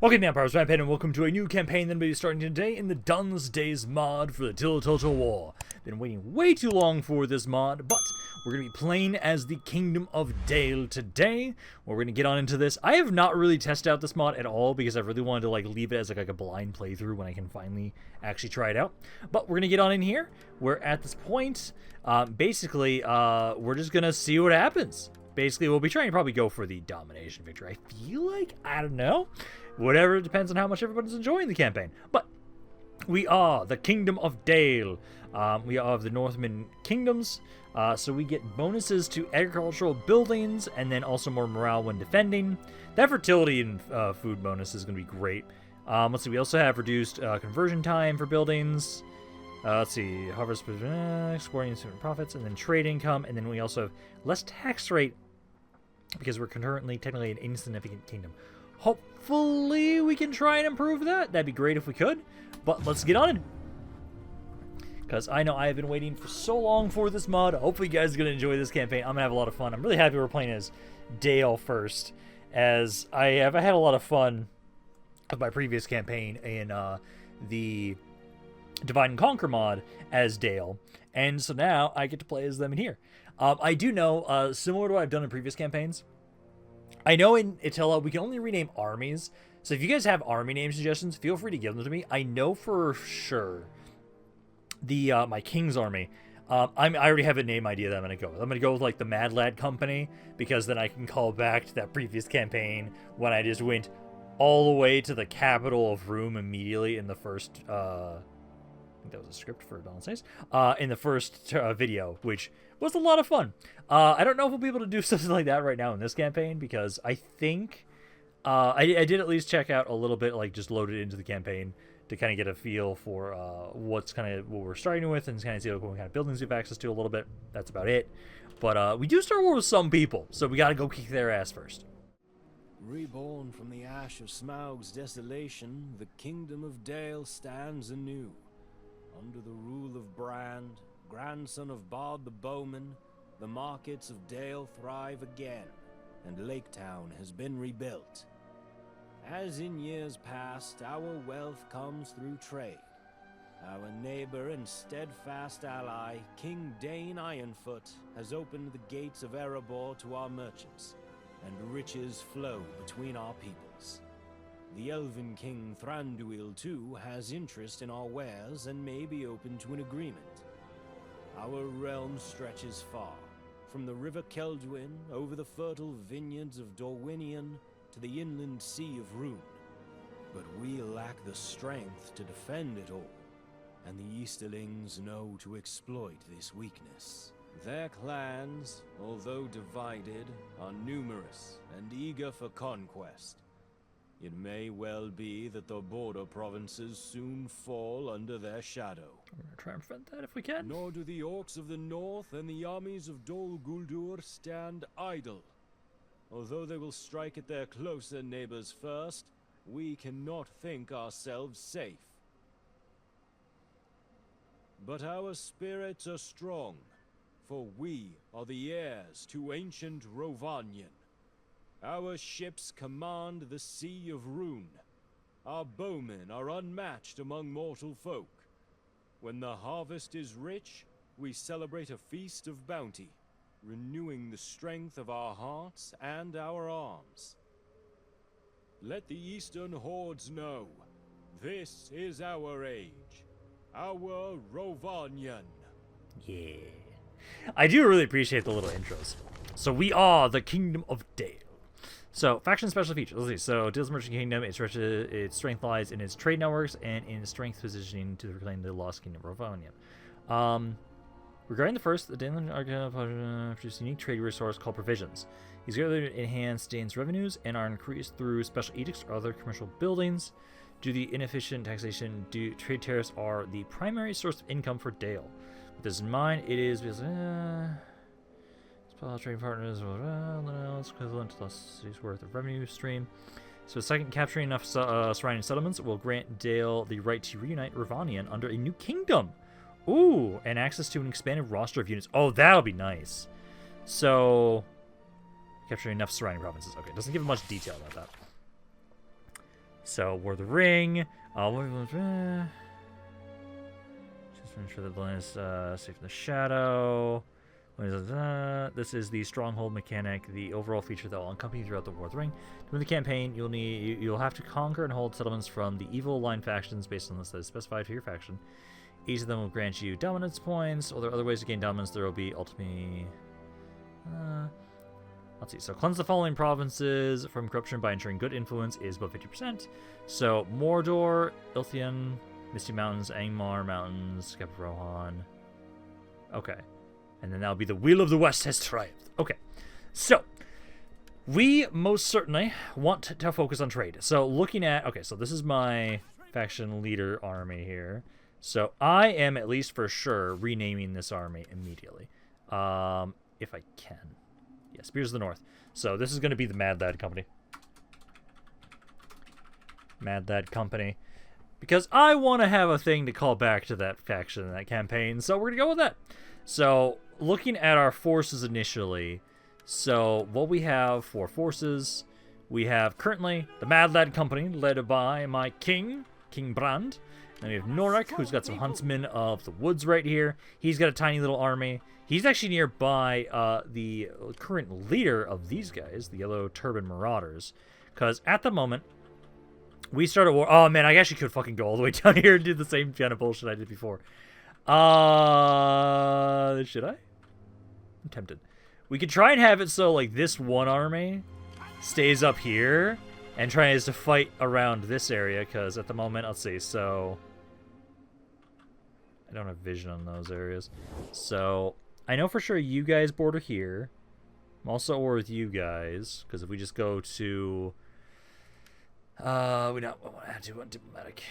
Okay, Vampires, Rampaned, and welcome to a new campaign that will be starting today in the Dawnless Days mod for the Attila Total War. Been waiting way too long for this mod, but we're going to be playing as the Kingdom of Dale today. We're going to get on into this. I have not really tested out this mod at all because I really wanted to leave it as like a blind playthrough when I can finally actually try it out. But we're going to get on in here. We're at this point. Basically, we're just going to see what happens. Basically, we'll be trying to probably go for the domination victory. I feel like, I don't know. Whatever, it depends on how much everybody's enjoying the campaign. But we are the Kingdom of Dale. We are of the Northman Kingdoms. So we get bonuses to agricultural buildings and then also more morale when defending. That fertility and food bonus is going to be great. Let's see, we also have reduced conversion time for buildings. Let's see, harvest, exporting profits, and then trade income. And then we also have less tax rate because we're currently technically an insignificant kingdom. Hopefully we can try and improve that. That'd be great if we could. But let's get on it. Because I know I've been waiting for so long for this mod. Hopefully you guys are going to enjoy this campaign. I'm going to have a lot of fun. I'm really happy we're playing as Dale first, as I had a lot of fun with my previous campaign in the Divide and Conquer mod as Dale. And so now I get to play as them in here. I do know, similar to what I've done in previous campaigns, I know in Attila we can only rename armies. So if you guys have army name suggestions, feel free to give them to me. I know for sure the my King's army, I already have a name idea that I'm going to go with. I'm going to go with the Mad Lad Company, because then I can call back to that previous campaign when I just went all the way to the capital of Rome immediately in the first I think that was a script for Dawnless Days, in the first video, which was a lot of fun. I don't know if we'll be able to do something like that right now in this campaign, because I think I did at least check out a little bit, just load it into the campaign to kind of get a feel for what we're starting with, and kind of see what kind of buildings we have access to a little bit. That's about it. But we do start war with some people, so we got to go kick their ass first. Reborn from the ash of Smaug's desolation, the Kingdom of Dale stands anew. Under the rule of Brand, grandson of Bard the Bowman, the markets of Dale thrive again, and LAKETOWN has been rebuilt. As in years past, our wealth comes through trade. Our neighbor and steadfast ally, King Dane Ironfoot, has opened the gates of Erebor to our merchants, and riches flow between our peoples. The Elven King Thranduil, too, has interest in our wares and may be open to an agreement. Our realm stretches far, from the River Keldwin over the fertile vineyards of Dorwinion to the inland sea of Rune. But we lack the strength to defend it all, and the Easterlings know to exploit this weakness. Their clans, although divided, are numerous and eager for conquest. It may well be that the border provinces soon fall under their shadow. We're going to try and prevent that if we can. Nor do the orcs of the north and the armies of Dol Guldur stand idle. Although they will strike at their closer neighbors first, we cannot think ourselves safe. But our spirits are strong, for we are the heirs to ancient Rovanion. Our ships command the Sea of Rune. Our bowmen are unmatched among mortal folk. When the harvest is rich, we celebrate a feast of bounty, renewing the strength of our hearts and our arms. Let the Eastern hordes know, this is our age, our Rovanion. Yeah. I do really appreciate the little intros. So we are the Kingdom of Dale. So, faction special features. Let's see. So, Dale's Merchant Kingdom, its strength lies in its trade networks and in strength positioning to reclaim the lost Kingdom of Rovanion. Regarding the first, the Dane produces a unique trade resource called provisions. These greatly enhance Dane's revenues and are increased through special edicts or other commercial buildings. Due to the inefficient taxation, trade tariffs are the primary source of income for Dale. With this in mind, it is trading partners, it's equivalent to less city's worth of revenue stream. So, second, capturing enough surrounding settlements will grant Dale the right to reunite Rovanion under a new kingdom. Ooh, and access to an expanded roster of units. Oh, that'll be nice. So, capturing enough surrounding provinces. Okay, doesn't give much detail about that. So, War of the Ring. Just ensure that the land is safe from the shadow. This is the stronghold mechanic, the overall feature that will accompany you throughout the War of the Ring. During the campaign, you'll have to conquer and hold settlements from the evil aligned factions based on the list that is specified for your faction. Each of them will grant you dominance points, or there are other ways to gain dominance. There will be ultimately... let's see. So cleanse the following provinces from corruption by ensuring good influence is above 50%. So Mordor, Ilthian, Misty Mountains, Angmar Mountains, Skep Rohan. Okay. And then that'll be the Wheel of the West has triumphed. Okay. So we most certainly want to focus on trade. So looking at... Okay, so this is my faction leader army here. So I am, at least for sure, renaming this army immediately. If I can. Yeah, Spears of the North. So this is going to be the Mad Lad Company. Mad Lad Company. Because I want to have a thing to call back to that faction and that campaign. So we're going to go with that. So looking at our forces initially. So what we have for forces. We have currently the Mad Lad Company led by my king, King Brand. Then we have Norik, who's got some huntsmen of the woods right here. He's got a tiny little army. He's actually nearby the current leader of these guys, the Yellow Turban Marauders. Because at the moment, we start a war. Oh, man, I actually could fucking go all the way down here and do the same kind of bullshit I did before. Should I? I'm tempted. We could try and have it so, like, this one army stays up here and tries to fight around this area. Because at the moment, let's see, so... I don't have vision on those areas. So, I know for sure you guys border here. I'm also at war with you guys. Because if we just go to... we want to do diplomatic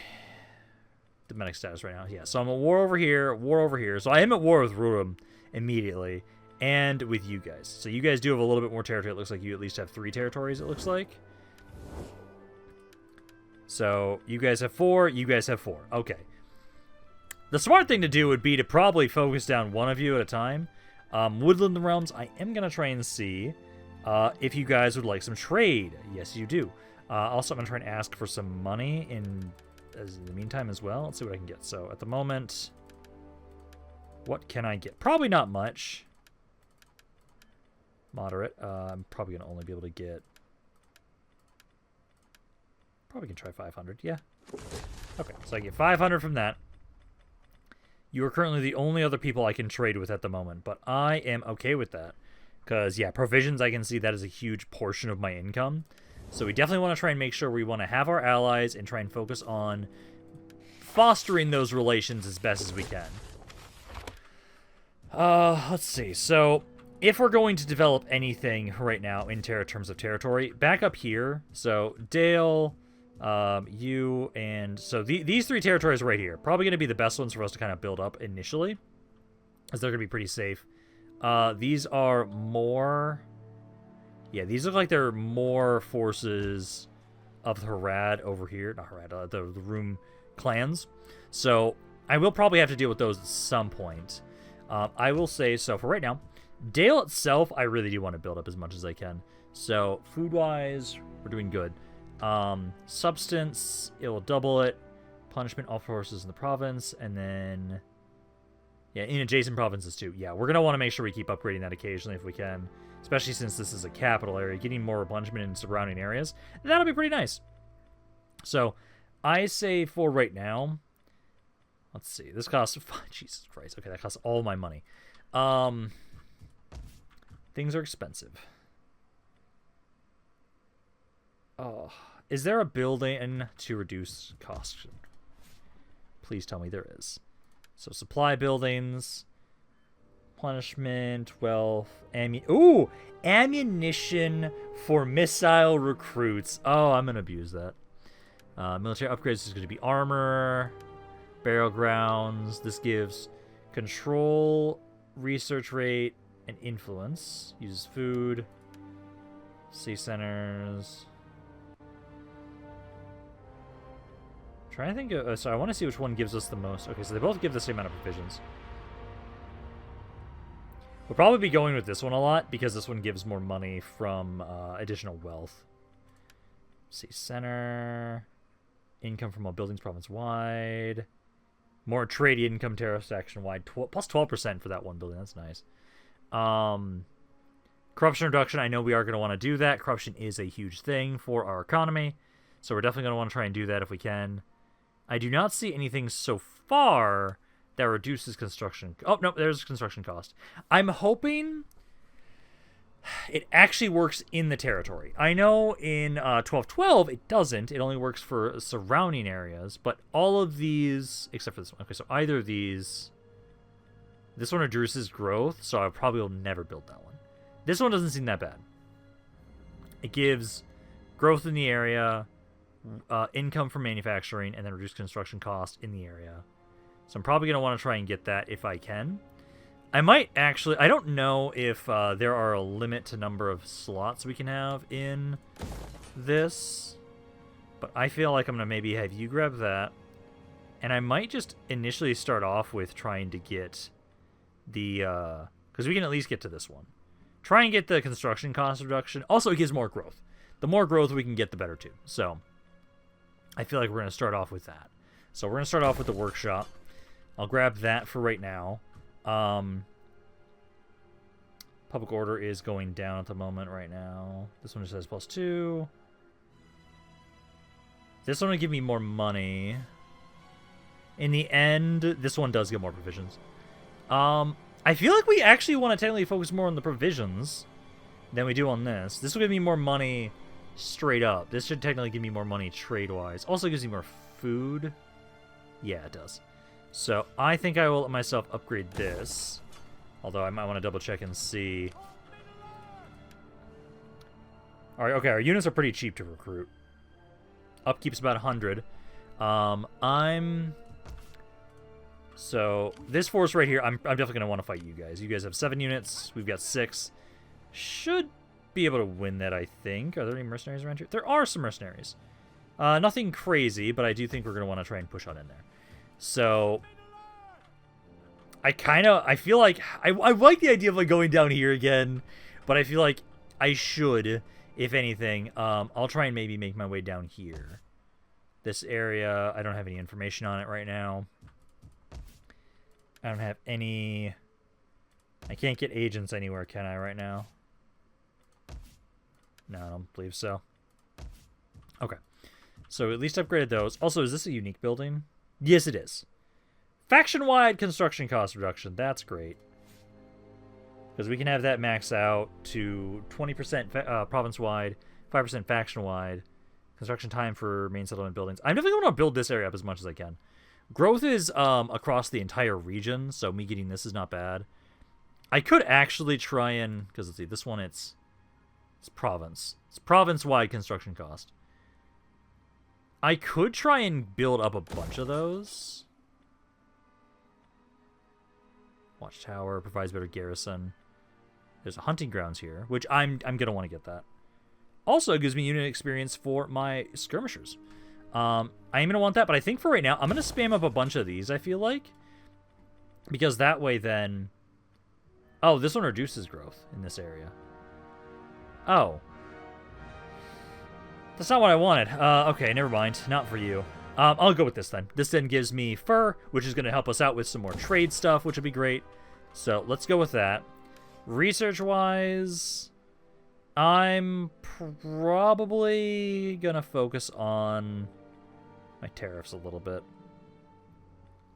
status right now. Yeah, so I'm at war over here. So I am at war with Rurum immediately. And with you guys. So you guys do have a little bit more territory. It looks like you at least have 3 territories, it looks like. So you guys have 4. You guys have 4. Okay. The smart thing to do would be to probably focus down one of you at a time. Woodland Realms, I am going to try and see if you guys would like some trade. Yes, you do. Also, I'm going to try and ask for some money in the meantime as well. Let's see what I can get. So, at the moment, what can I get? Probably not much. Moderate. I'm probably going to only be able to get... Probably can try 500. Yeah. Okay, so I get 500 from that. You are currently the only other people I can trade with at the moment, but I am okay with that. Because, yeah, provisions, I can see that is a huge portion of my income. So we definitely want to try and make sure we want to have our allies and try and focus on fostering those relations as best as we can. Let's see. So, if we're going to develop anything right now in terms of territory, back up here, so Dale... you and so these 3 territories right here probably going to be the best ones for us to kind of build up initially, as they're going to be pretty safe. These are more, yeah, these look like they're more forces of the Harad over here, not Harad, the Room clans. So I will probably have to deal with those at some point. I will say, so for right now, Dale itself, I really do want to build up as much as I can. So food wise, we're doing good. Substance, it will double it. Punishment, all forces in the province, and then yeah, in adjacent provinces too. Yeah, we're gonna want to make sure we keep upgrading that occasionally if we can, especially since this is a capital area. Getting more punishment in surrounding areas, that'll be pretty nice. So I say for right now, let's see, this costs Jesus Christ. Okay, that costs all my money. Things are expensive. Oh, is there a building to reduce cost? Please tell me there is. So supply buildings, punishment, wealth, ammunition for missile recruits. Oh, I'm gonna abuse that. Military upgrades is going to be armor, burial grounds. This gives control, research rate, and influence. Uses food, sea centers. Trying to think of, so I want to see which one gives us the most. Okay, so they both give the same amount of provisions. We'll probably be going with this one a lot because this one gives more money from additional wealth. Sea center. Income from all buildings province-wide. More trade income tariff section-wide. Plus 12% for that one building. That's nice. Corruption reduction. I know we are going to want to do that. Corruption is a huge thing for our economy. So we're definitely going to want to try and do that if we can. I do not see anything so far that reduces construction. Oh, no, there's construction cost. I'm hoping it actually works in the territory. I know in 1212 it doesn't. It only works for surrounding areas. But all of these, except for this one. Okay, so either of these. This one reduces growth, so I probably will never build that one. This one doesn't seem that bad. It gives growth in the area, income from manufacturing, and then reduced construction cost in the area. So I'm probably going to want to try and get that if I can. I might actually... I don't know if there are a limit to number of slots we can have in this. But I feel like I'm going to maybe have you grab that. And I might just initially start off with trying to get the... because we can at least get to this one. Try and get the construction cost reduction. Also, it gives more growth. The more growth we can get, the better too. So, I feel like we're going to start off with that. So, we're going to start off with the workshop. I'll grab that for right now. Public order is going down at the moment right now. This one just says +2. This one will give me more money. In the end, this one does get more provisions. I feel like we actually want to technically focus more on the provisions than we do on this. This will give me more money straight up. This should technically give me more money trade-wise. Also gives me more food. Yeah, it does. So I think I will let myself upgrade this. Although I might want to double-check and see. Alright, okay, our units are pretty cheap to recruit. Upkeep's about 100. So, this force right here, I'm definitely going to want to fight you guys. You guys have 7 units. We've got 6. Should be able to win that, I think. Are there any mercenaries around here? There are some mercenaries. Nothing crazy, but I do think we're going to want to try and push on in there. So, I feel like, I like the idea of like going down here again, but I feel like I should, if anything, I'll try and maybe make my way down here. This area, I don't have any information on it right now. I don't have any... I can't get agents anywhere, can I, right now? No, I don't believe so. Okay. So at least upgraded those. Also, is this a unique building? Yes, it is. Faction-wide construction cost reduction. That's great. Because we can have that max out to 20% province-wide, 5% faction-wide. Construction time for main settlement buildings. I'm definitely going to build this area up as much as I can. Growth is across the entire region, so me getting this is not bad. I could actually try and... Because let's see, this one it's province. It's province-wide construction cost. I could try and build up a bunch of those. Watchtower provides better garrison. There's hunting grounds here, which I'm going to want to get that. Also, it gives me unit experience for my skirmishers. I am going to want that, but I think for right now, I'm going to spam up a bunch of these, I feel like. Because that way then... Oh, this one reduces growth in this area. Oh. That's not what I wanted. Okay, never mind. Not for you. I'll go with this then. This then gives me fur, which is going to help us out with some more trade stuff, which would be great. So, let's go with that. Research-wise... I'm probably going to focus on my tariffs a little bit.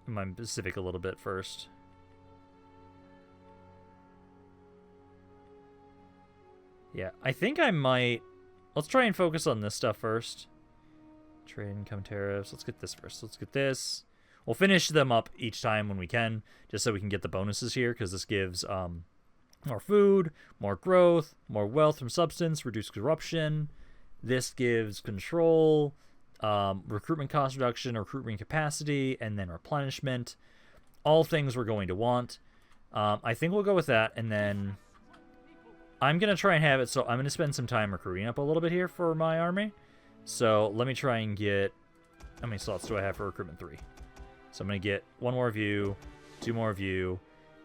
My civic a little bit first. Yeah, I think I might... Let's try and focus on this stuff first. Trade income tariffs. Let's get this first. Let's get this. We'll finish them up each time when we can, just so we can get the bonuses here, because this gives... more food, more growth, more wealth from substance, reduced corruption. This gives control, recruitment cost reduction, recruitment capacity, and then replenishment. All things we're going to want. I think we'll go with that, and then I'm going to try and have it, so I'm going to spend some time recruiting up a little bit here for my army. So let me try and get... How many slots do I have for recruitment? 3. So I'm going to get 1 more of you, 2 more of you,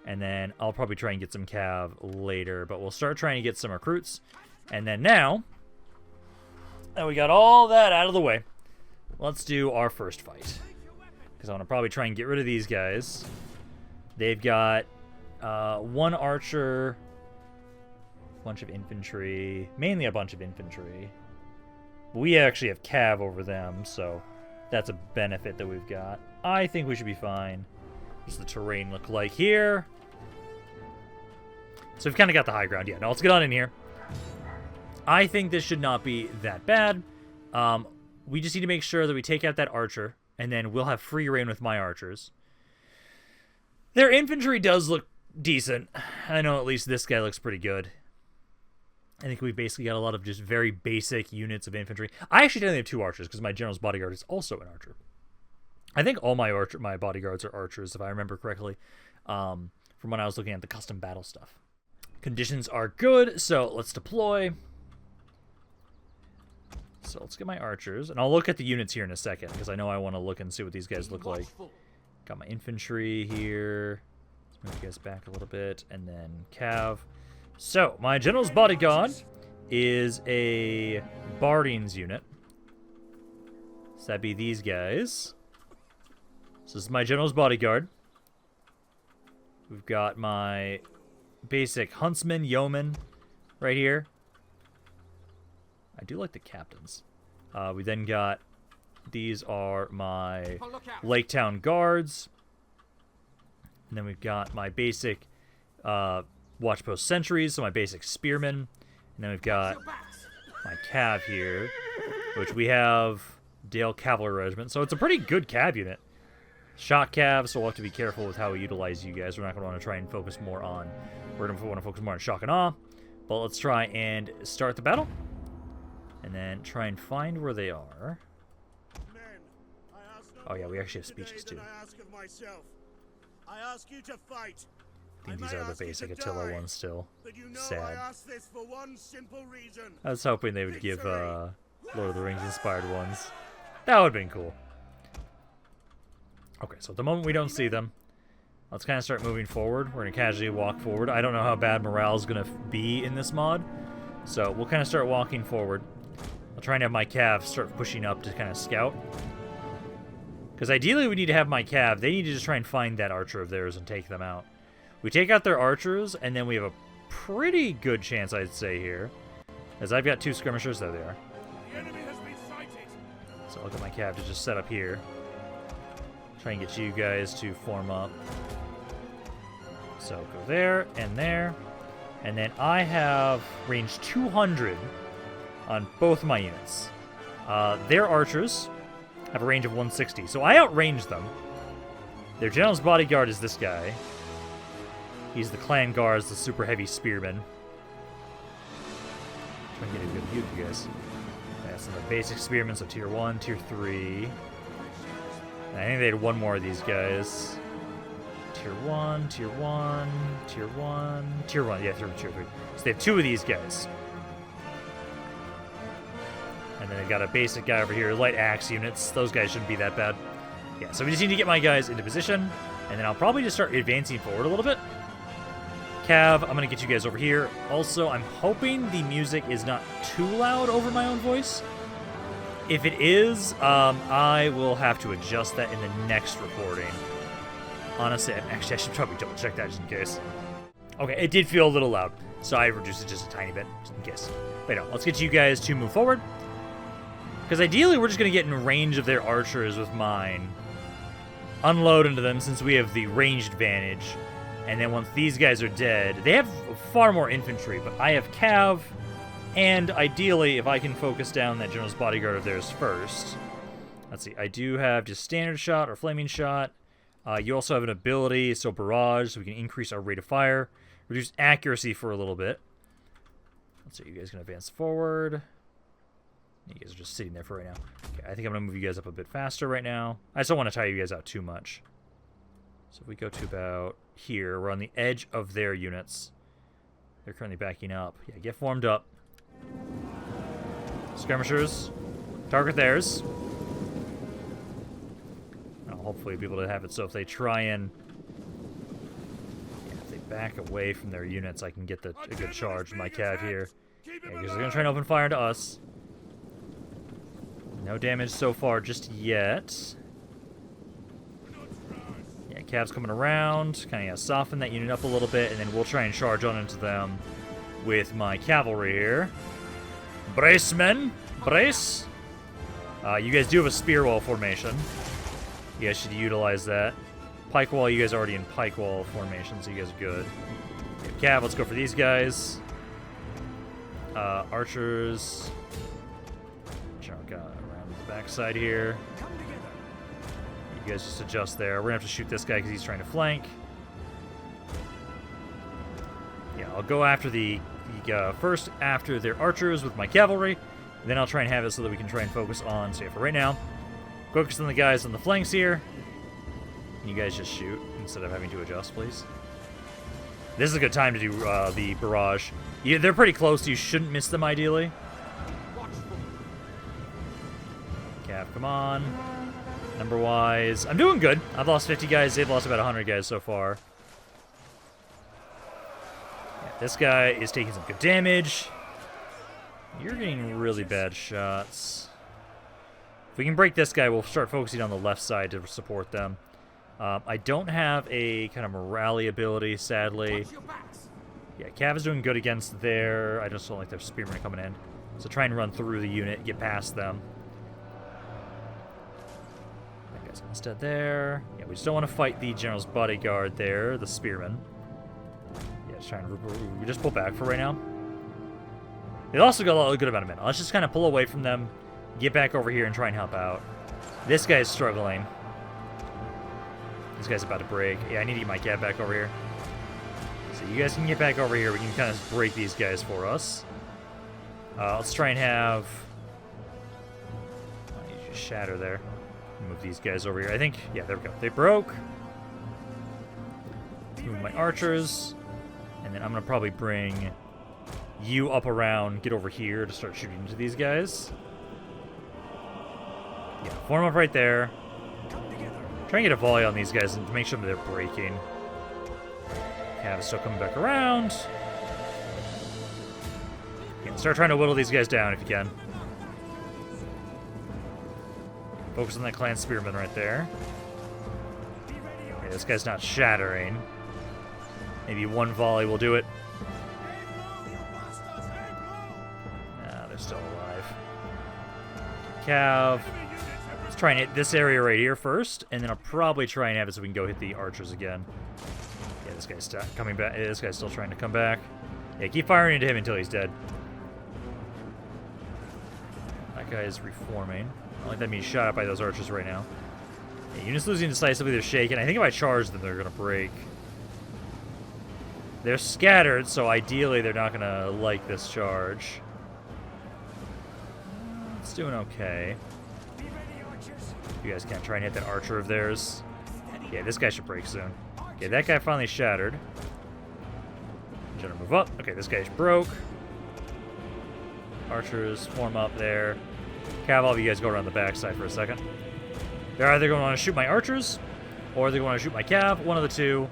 and then I'll probably try and get some cav later. But we'll start trying to get some recruits. And then now that we got all that out of the way, let's do our first fight. Because I want to probably try and get rid of these guys. They've got one archer, a bunch of infantry, mainly a bunch of infantry. We actually have cav over them, so that's a benefit that we've got. I think we should be fine. What's the terrain look like here? So we've kind of got the high ground. Yeah, no, let's get on in here. I think this should not be that bad. We just need to make sure that we take out that archer, and then we'll have free reign with my archers. Their infantry does look decent. I know at least this guy looks pretty good. I think we've basically got a lot of just very basic units of infantry. I actually only have 2 archers because my general's bodyguard is also an archer. I think all my bodyguards are archers, if I remember correctly, from when I was looking at the custom battle stuff. Conditions are good, so let's deploy. So let's get my archers, and I'll look at the units here in a second because I know I want to look and see what these guys look like. Got my infantry here. Let's move you guys back a little bit, and then cav. So my general's bodyguard is a Barding's unit. So that'd be these guys. So this is my general's bodyguard. We've got my basic huntsman, yeoman, right here. I do like the captains. We then got, these are my LAKETOWN guards. And then we've got my basic watchpost sentries, so my basic spearmen. And then we've got my cav here, which we have Dale Cavalry Regiment. So it's a pretty good cav unit. Shot cav, so we'll have to be careful with how we utilize you guys. We're not going to want to try and focus more on, we're going to want to focus more on shock and awe. But let's try and start the battle. And then try and find where they are. Oh yeah, we actually have speeches too. I ask you to fight. I think these are the basic Attila ones still. Sad. I was hoping they would give Lord of the Rings inspired ones. That would have been cool. Okay, so at the moment we don't see them. Let's kind of start moving forward. We're going to casually walk forward. I don't know how bad morale is going to be in this mod. So we'll kind of start walking forward. I'll try and have my cav start pushing up to kind of scout. Because ideally we need to have my cav. They need to just try and find that archer of theirs and take them out. We take out their archers, and then we have a pretty good chance, I'd say, here. As I've got 2 skirmishers. There they are. The enemy has been sighted. So I'll get my cav to just set up here. Try and get you guys to form up. So go there and there. And then I have range 200 on both my units. Their archers have a range of 160. So I outrange them. Their general's bodyguard is this guy. He's the clan guards, the super heavy spearman. Try and get a good view of you guys. That's some of the basic spearmen, so tier 1, tier 3. I think they had 1 more of these guys. Tier 1, tier 1, tier 1, tier 1. Yeah, tier 3. So they have 2 of these guys. And then they've got a basic guy over here, light axe units. Those guys shouldn't be that bad. Yeah, so we just need to get my guys into position. And then I'll probably just start advancing forward a little bit. Cav, I'm going to get you guys over here. Also, I'm hoping the music is not too loud over my own voice. If it is, I will have to adjust that in the next recording. Honestly, actually, I should probably double check that just in case. Okay, it did feel a little loud, so I reduced it just a tiny bit, just in case. But no, let's get you guys to move forward. Because ideally, we're just going to get in range of their archers with mine. Unload into them since we have the ranged advantage. And then once these guys are dead, they have far more infantry, but I have cav. And ideally, if I can focus down that general's bodyguard of theirs first. Let's see, I do have just standard shot or flaming shot. You also have an ability, so barrage, so we can increase our rate of fire. Reduce accuracy for a little bit. Let's see, you guys can advance forward. You guys are just sitting there for right now. Okay, I think I'm going to move you guys up a bit faster right now. I just don't want to tire you guys out too much. So if we go to about here, we're on the edge of their units. They're currently backing up. Yeah, get formed up. Skirmishers, target theirs. I'll hopefully be able to have it so if they try and... Yeah, if they back away from their units, I can get a good charge with my cav here. Yeah, because they're going to try and open fire into us. And No damage so far just yet. Yeah, Cav's coming around. Kind of soften that unit up a little bit, and then we'll try and charge on into them with my cavalry here. Brace, men! Brace! You guys do have a spear wall formation. You guys should utilize that. Pike wall, you guys are already in pike wall formation, so you guys are good. Cav, let's go for these guys. Archers. Junk around the backside here. You guys just adjust there. We're gonna have to shoot this guy because he's trying to flank. Yeah, I'll go after the first after their archers with my cavalry. Then I'll try and have it so that we can try and focus on. So yeah, for right now, focus on the guys on the flanks here. You guys just shoot instead of having to adjust, please. This is a good time to do the barrage. Yeah, they're pretty close. You shouldn't miss them, ideally. Cav, come on. Number-wise, I'm doing good. I've lost 50 guys. They've lost about 100 guys so far. Yeah, this guy is taking some good damage. You're getting really bad shots. If we can break this guy, we'll start focusing on the left side to support them. I don't have a kind of morale ability, sadly. Yeah, Cav is doing good against their... I just don't like their spearmen coming in. So try and run through the unit, get past them. That guy's instead there. Yeah, we just don't want to fight the general's bodyguard there, the spearmen. Yeah, just trying to... We just pull back for right now. They also got a good amount of men. Let's just kind of pull away from them, get back over here and try and help out. This guy's struggling. This guy's about to break. Yeah, I need to get my cat back over here. So you guys can get back over here. We can kind of break these guys for us. Let's try and have... You just shatter there. Move these guys over here. I think... Yeah, there we go. They broke. Move my archers. And then I'm going to probably bring you up around, get over here to start shooting into these guys. Yeah, form up right there. Try and get a volley on these guys and make sure that they're breaking. Cav is still coming back around. Yeah, start trying to whittle these guys down if you can. Focus on that clan spearman right there. Okay, this guy's not shattering. Maybe one volley will do it. Nah, they're still alive. Cav. Let's try and hit this area right here first, and then I'll probably try and have it so we can go hit the archers again. Yeah, this guy's coming back. This guy's still trying to come back. Yeah, keep firing into him until he's dead. That guy is reforming. I don't like that being shot up by those archers right now. Yeah, units losing decisively, they're shaking. I think if I charge them, they're going to break. They're scattered, so ideally they're not going to like this charge. It's doing okay. You guys can't try and hit that archer of theirs. Yeah, this guy should break soon. Okay, that guy finally shattered. Gonna move up. Okay, this guy's broke. Archers form up there. Cav, all of you guys go around the backside for a second. They're either going to want to shoot my archers, or they're going to shoot my cav. One of the two.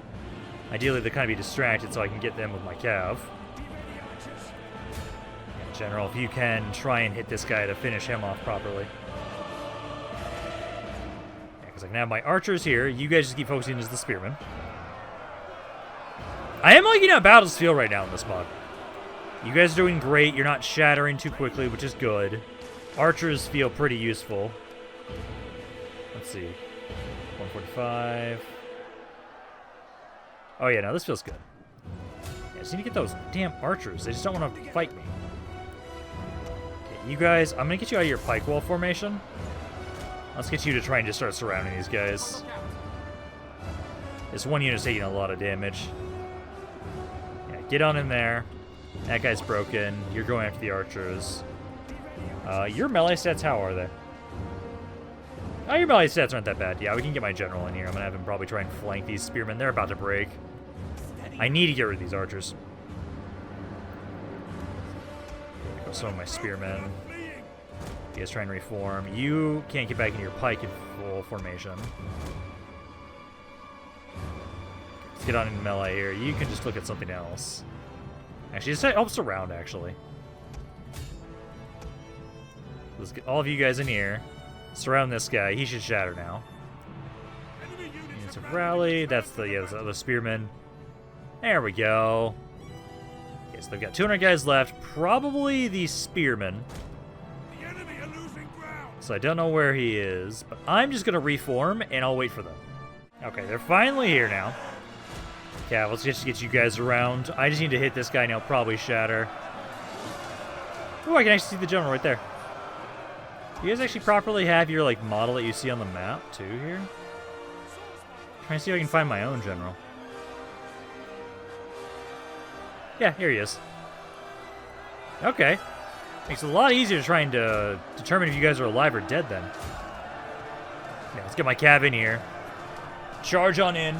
Ideally, they kind of be distracted so I can get them with my cav. In general, if you can try and hit this guy to finish him off properly. I can have my archers here. You guys just keep focusing as the spearmen. I am liking how battles feel right now in this mod. You guys are doing great. You're not shattering too quickly, which is good. Archers feel pretty useful. Let's see. 145. Oh yeah, no, this feels good. Yeah, I just need to get those damn archers. They just don't want to fight me. Okay, you guys, I'm going to get you out of your pike wall formation. Let's get you to try and just start surrounding these guys. This one unit's taking a lot of damage. Yeah, get on in there. That guy's broken. You're going after the archers. Your melee stats, how are they? Oh, your melee stats aren't that bad. Yeah, we can get my general in here. I'm going to have him probably try and flank these spearmen. They're about to break. I need to get rid of these archers. Go some of my spearmen. You guys try and reform. You can't get back into your pike in full formation. Let's get on into melee here. You can just look at something else. Actually, just helps around, actually. Let's get all of you guys in here. Surround this guy. He should shatter now. Units of rally. That's the spearmen. There we go. Okay, so they've got 200 guys left. Probably the spearmen. The enemy are losing ground. So I don't know where he is, but I'm just gonna reform and I'll wait for them. Okay, they're finally here now. Yeah, let's just get you guys around. I just need to hit this guy now. Probably shatter. Oh, I can actually see the general right there. Do you guys actually properly have your like model that you see on the map too here? Trying to see if I can find my own general. Yeah, here he is. Okay. Makes it a lot easier trying to determine if you guys are alive or dead then. Yeah, let's get my cav in here. Charge on in.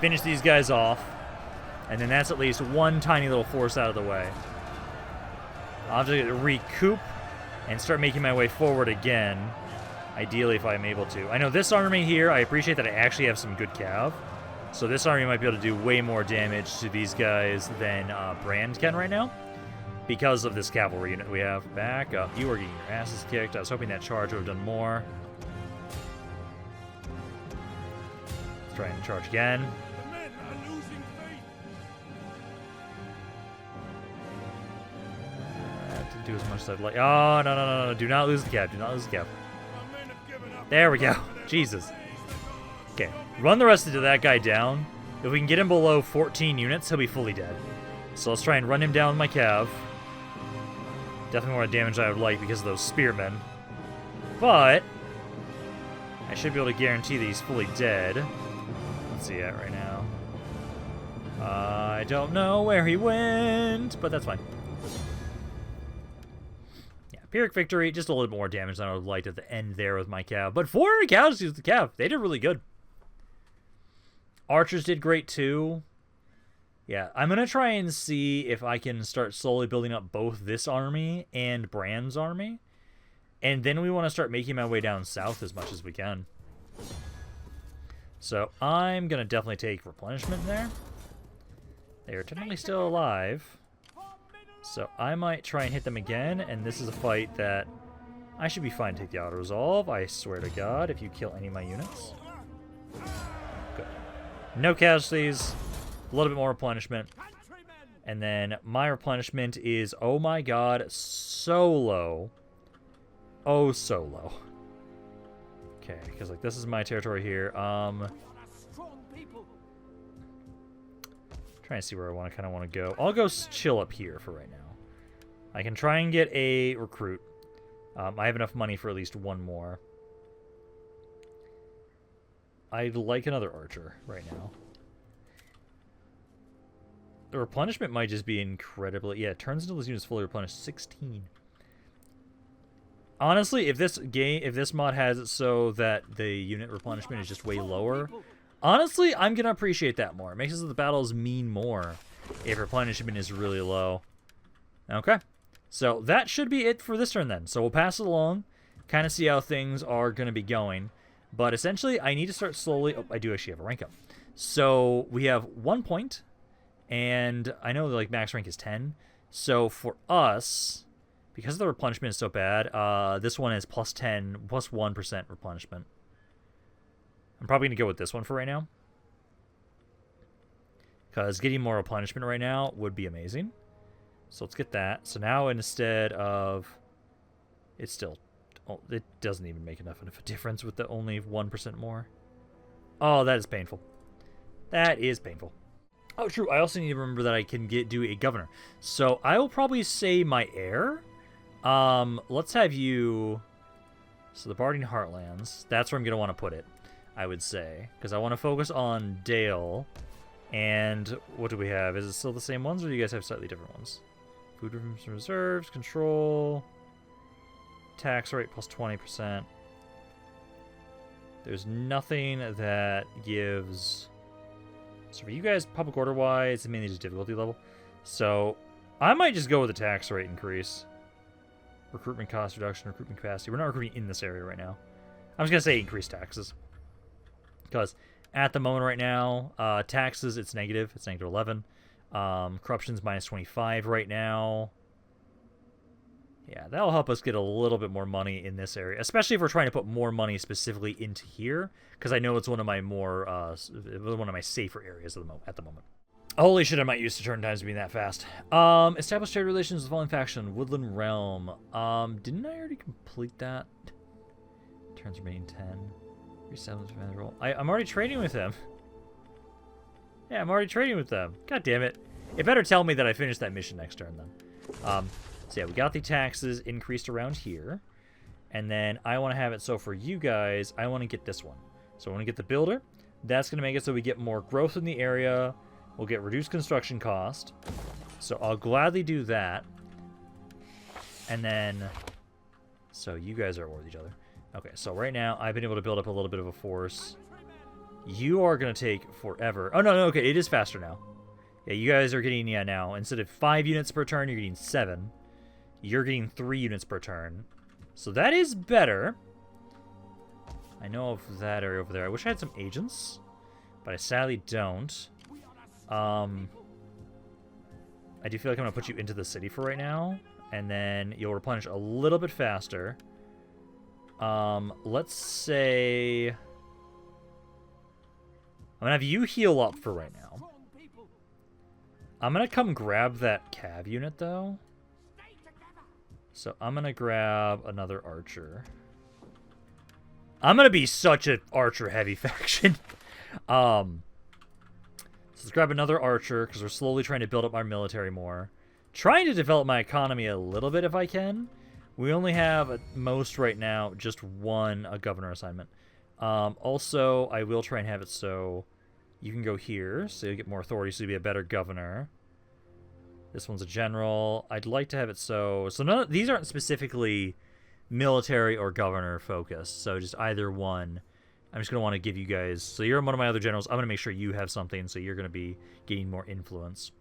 Finish these guys off. And then that's at least one tiny little force out of the way. I'll have to recoup and start making my way forward again. Ideally, if I'm able to. I know this army here, I appreciate that I actually have some good cav. So this army might be able to do way more damage to these guys than Brand can right now. Because of this cavalry unit we have. Back up. You are getting your asses kicked. I was hoping that charge would have done more. Let's try and charge again. The men are losing faith. That didn't do as much as I'd like. Oh, no. Do not lose the cav. Do not lose the cav. Our men have given up. There we go. Jesus. Okay, run the rest of that guy down. If we can get him below 14 units, he'll be fully dead. So let's try and run him down with my cav. Definitely more damage than I would like because of those spearmen. But I should be able to guarantee that he's fully dead. Let's see that right now. I don't know where he went, but that's fine. Yeah, Pyrrhic victory, just a little bit more damage than I would like at the end there with my cav. But 400 casualties with the cav. They did really good. Archers did great too. Yeah, I'm going to try and see if I can start slowly building up both this army and Brand's army. And then we want to start making my way down south as much as we can. So I'm going to definitely take replenishment there. They are technically still alive. So I might try and hit them again. And this is a fight that I should be fine to take the auto-resolve. I swear to God, if you kill any of my units. Good. No casualties. A little bit more replenishment. And then my replenishment is, oh my God, so low. Oh, so low. Okay, because like this is my territory here. Trying to see where I kind of want to go. I'll go chill up here for right now. I can try and get a recruit. I have enough money for at least one more. I'd like another archer right now. The replenishment might just be incredibly... Yeah, it turns until this unit is fully replenished. 16. Honestly, if this mod has it so that the unit replenishment is just way lower, honestly, I'm going to appreciate that more. It makes it so the battles mean more if replenishment is really low. Okay. So that should be it for this turn then. So we'll pass it along, kind of see how things are going to be going. But essentially, I need to start slowly... Oh, I do actually have a rank up. So we have 1 point... And I know like max rank is 10. So for us, because the replenishment is so bad, this one is plus 10, plus 1% replenishment. I'm probably going to go with this one for right now. Because getting more replenishment right now would be amazing. So let's get that. So now instead of... It's still... Oh, it doesn't even make enough of a difference with the only 1% more. Oh, that is painful. That is painful. Oh, true. I also need to remember that I can do a governor. So I will probably say my heir. Let's have you... So the Barding Heartlands. That's where I'm going to want to put it, I would say. Because I want to focus on Dale. And what do we have? Is it still the same ones, or do you guys have slightly different ones? Food reserves, control, tax rate plus 20%. There's nothing that gives... So for you guys, public order-wise, it's mainly just difficulty level. So I might just go with the tax rate increase. Recruitment cost reduction, recruitment capacity. We're not recruiting in this area right now. I'm just going to say increase taxes. Because at the moment right now, taxes, it's negative. It's negative 11. Corruption's minus 25 right now. Yeah, that'll help us get a little bit more money in this area, especially if we're trying to put more money specifically into here, because I know it's one of my more, one of my safer areas at the moment. Holy shit, I'm not used to turn times being that fast. Establish trade relations with the following faction, Woodland Realm. Didn't I already complete that? Turns remaining 10. Reestablish roll. I'm already trading with them. Yeah, I'm already trading with them. God damn it. It better tell me that I finished that mission next turn then. So yeah, we got the taxes increased around here. And then I want to have it so for you guys, I want to get this one. So I want to get the builder. That's going to make it so we get more growth in the area. We'll get reduced construction cost. So I'll gladly do that. And then, so you guys are at war with each other. Okay, so right now I've been able to build up a little bit of a force. You are going to take forever. Oh, no, okay, it is faster now. Yeah, you guys are getting, yeah, now, instead of 5 units per turn, you're getting 7. You're getting 3 units per turn. So that is better. I know of that area over there. I wish I had some agents, but I sadly don't. I do feel like I'm going to put you into the city for right now, and then you'll replenish a little bit faster. Let's say I'm going to have you heal up for right now. I'm going to come grab that cav unit, though. So I'm going to grab another archer. I'm going to be such an archer-heavy faction. So let's grab another archer, because we're slowly trying to build up our military more. Trying to develop my economy a little bit if I can. We only have, at most right now, just a governor assignment. Also, I will try and have it so you can go here, so you'll get more authority, so you'll be a better governor. This one's a general. I'd like to have it so these aren't specifically military or governor focused, so just either one. I'm just going to want to give you guys, so you're one of my other generals. I'm going to make sure you have something, so you're going to be gaining more influence.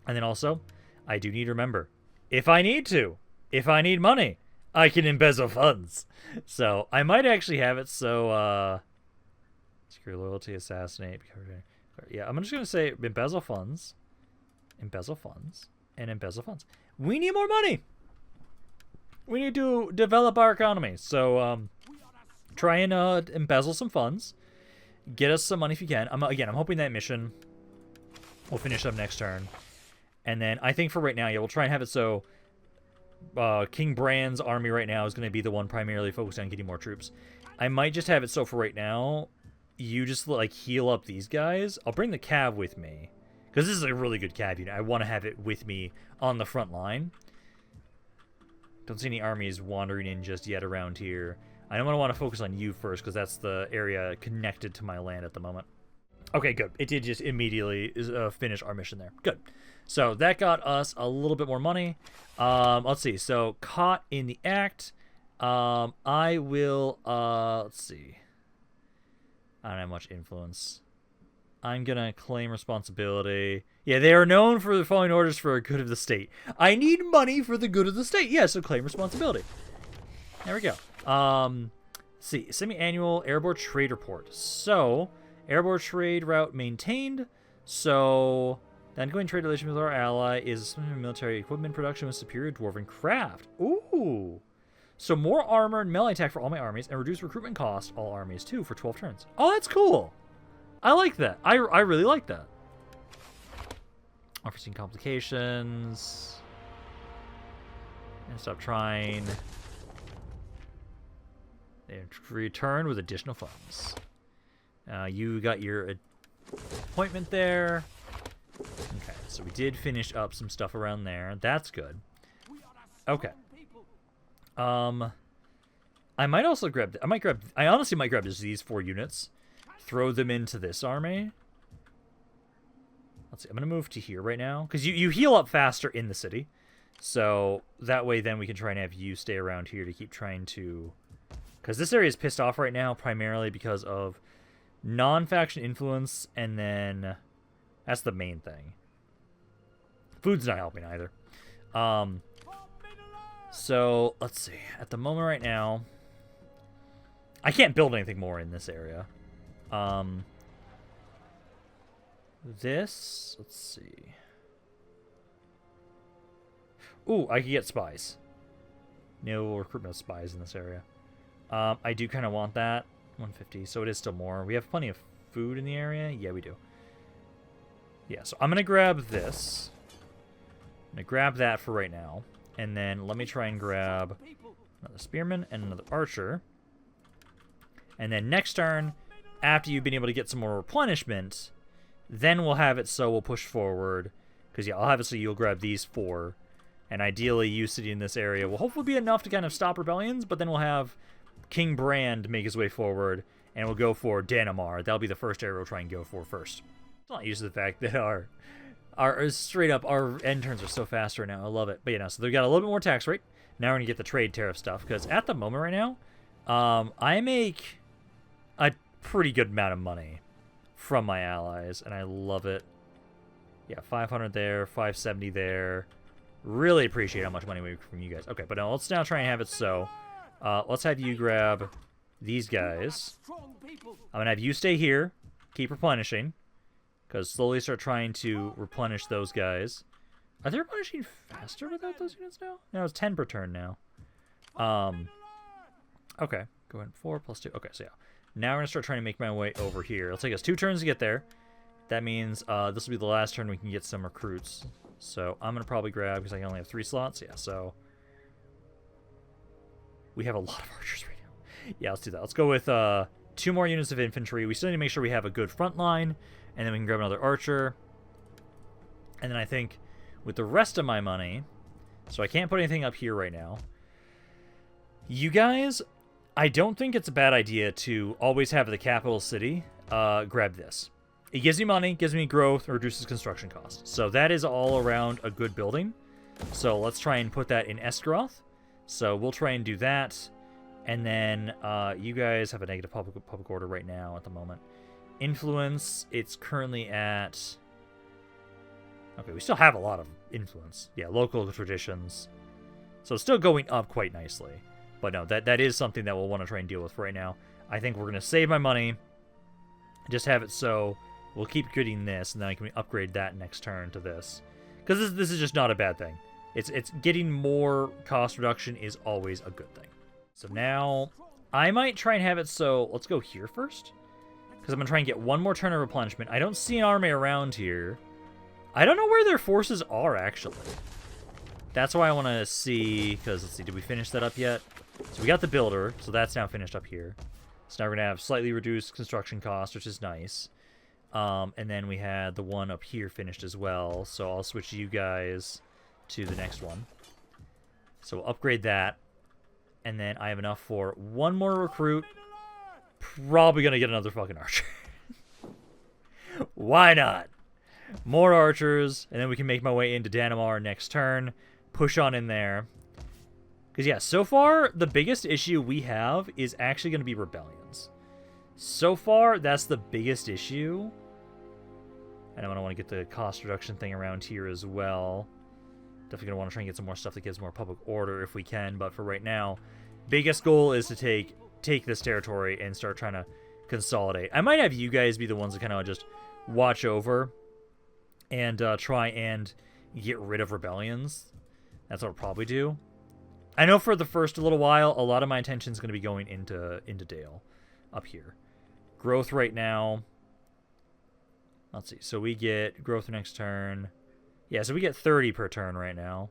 And then also, I do need to remember, if I need money, I can embezzle funds. So I might actually have it so, secure loyalty, assassinate. Yeah, I'm just going to say embezzle funds, and embezzle funds. We need more money. We need to develop our economy. So, try and embezzle some funds. Get us some money if you can. I'm hoping that mission will finish up next turn. And then I think for right now, yeah, we'll try and have it so King Bran's army right now is going to be the one primarily focused on getting more troops. I might just have it so for right now, you just like heal up these guys. I'll bring the cav with me, because this is a really good cav unit. I want to have it with me on the front line. Don't see any armies wandering in just yet around here. I don't want to focus on you first, because that's the area connected to my land at the moment. Okay, good. It did just immediately finish our mission there. Good. So that got us a little bit more money. Let's see. So caught in the act. I will, let's see. I don't have much influence. I'm going to claim responsibility. Yeah, they are known for the following orders for the good of the state. I need money for the good of the state. Yeah, so claim responsibility. There we go. Let's see. Semi-annual airborne trade report. So, airborne trade route maintained. So, the ongoing trade relation with our ally is military equipment production with superior dwarven craft. Ooh. So, more armor and melee attack for all my armies, and reduce recruitment cost all armies, too, for 12 turns. Oh, that's cool. I like that. I really like that. Unforeseen complications. And stop trying. And return with additional funds. You got your appointment there. Okay, so we did finish up some stuff around there. That's good. Okay. I might also grab. I honestly might grab just these 4 units. Throw them into this army. Let's see. I'm gonna move to here right now because you heal up faster in the city, so that way then we can try and have you stay around here to keep trying to. Because this area is pissed off right now, primarily because of non-faction influence, and then that's the main thing. Food's not helping either. So let's see. At the moment right now, I can't build anything more in this area. Let's see. Ooh, I can get spies. No recruitment of spies in this area. I do kind of want that. 150, so it is still more. We have plenty of food in the area. Yeah, we do. Yeah, so I'm going to grab this. I'm going to grab that for right now. And then let me try and grab another spearman and another archer. And then next turn, after you've been able to get some more replenishment, then we'll have it so we'll push forward. Because, yeah, I'll have it so you'll grab these 4. And ideally, you sitting in this area will hopefully be enough to kind of stop rebellions. But then we'll have King Brand make his way forward. And we'll go for Dannemar. That'll be the first area we'll try and go for first. It's not used to the fact that our straight up, our end turns are so fast right now. I love it. But, you know, so they've got a little bit more tax rate. Now we're going to get the trade tariff stuff. Because at the moment right now, I make a pretty good amount of money from my allies. And I love it. Yeah, 500 there, 570 there. Really appreciate how much money we make from you guys. Okay, but now let's now try and have it so. Let's have you grab these guys. I'm going to have you stay here. Keep replenishing. Because slowly start trying to replenish those guys. Are they replenishing faster without those units now? No, it's 10 per turn now. Okay, go ahead. 4 plus 2. Okay, so yeah. Now we're going to start trying to make my way over here. It'll take us 2 turns to get there. That means this will be the last turn we can get some recruits. So I'm going to probably grab, because I only have 3 slots. Yeah, so we have a lot of archers right now. Yeah, let's do that. Let's go with 2 more units of infantry. We still need to make sure we have a good front line. And then we can grab another archer. And then I think with the rest of my money, so I can't put anything up here right now. You guys, I don't think it's a bad idea to always have the capital city grab this. It gives me money, gives me growth, and reduces construction costs. So that is all around a good building. So let's try and put that in Esgaroth. So we'll try and do that. And then you guys have a negative public order right now at the moment. Influence, it's currently at... Okay, we still have a lot of influence. Yeah, local traditions. So it's still going up quite nicely. But no, that is something that we'll want to try and deal with for right now. I think we're going to save my money. Just have it so we'll keep getting this, and then I can upgrade that next turn to this. Because this is just not a bad thing. It's getting more cost reduction is always a good thing. So now, I might try and have it so... Let's go here first. Because I'm going to try and get 1 more turn of replenishment. I don't see an army around here. I don't know where their forces are, actually. That's why I want to see... Because, let's see, did we finish that up yet? So we got the builder, so that's now finished up here. So now we're going to have slightly reduced construction cost, which is nice. And then we had the one up here finished as well. So I'll switch you guys to the next one. So we'll upgrade that. And then I have enough for 1 more recruit. Probably going to get another fucking archer. Why not? More archers. And then we can make my way into Dannemar next turn. Push on in there. Because, yeah, so far, the biggest issue we have is actually going to be rebellions. So far, that's the biggest issue. And I'm going to want to get the cost reduction thing around here as well. Definitely going to want to try and get some more stuff that gives more public order if we can. But for right now, biggest goal is to take this territory and start trying to consolidate. I might have you guys be the ones that kind of just watch over and try and get rid of rebellions. That's what I'll probably do. I know for the first little while, a lot of my attention is going to be going into Dale up here. Growth right now. Let's see. So we get growth next turn. Yeah, so we get 30 per turn right now.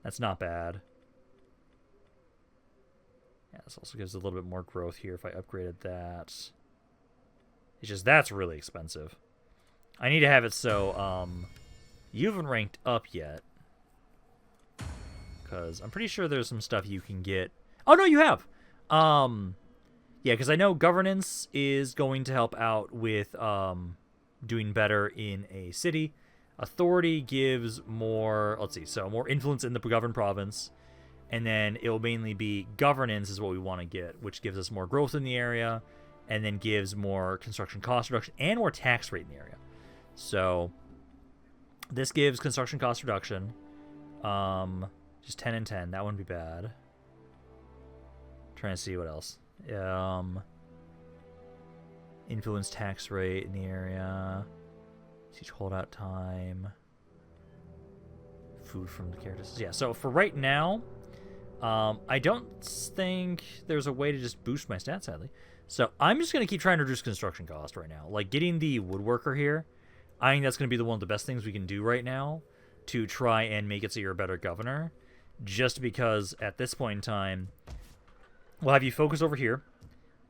That's not bad. Yeah, this also gives a little bit more growth here if I upgraded that. It's just that's really expensive. I need to have it so you haven't ranked up yet. Because I'm pretty sure there's some stuff you can get. Oh, no, you have. Yeah, because I know governance is going to help out with doing better in a city. Authority gives more, let's see, so more influence in the governed province. And then it will mainly be governance is what we want to get, which gives us more growth in the area, and then gives more construction cost reduction and more tax rate in the area. So this gives construction cost reduction. Just 10 and 10. That wouldn't be bad. Trying to see what else. Influence tax rate in the area. Siege holdout time. Food from the characters. Yeah, so for right now, I don't think there's a way to just boost my stats, sadly. So I'm just going to keep trying to reduce construction cost right now. Like, getting the woodworker here, I think that's going to be one of the best things we can do right now to try and make it so you're a better governor. Just because at this point in time, we'll have you focus over here.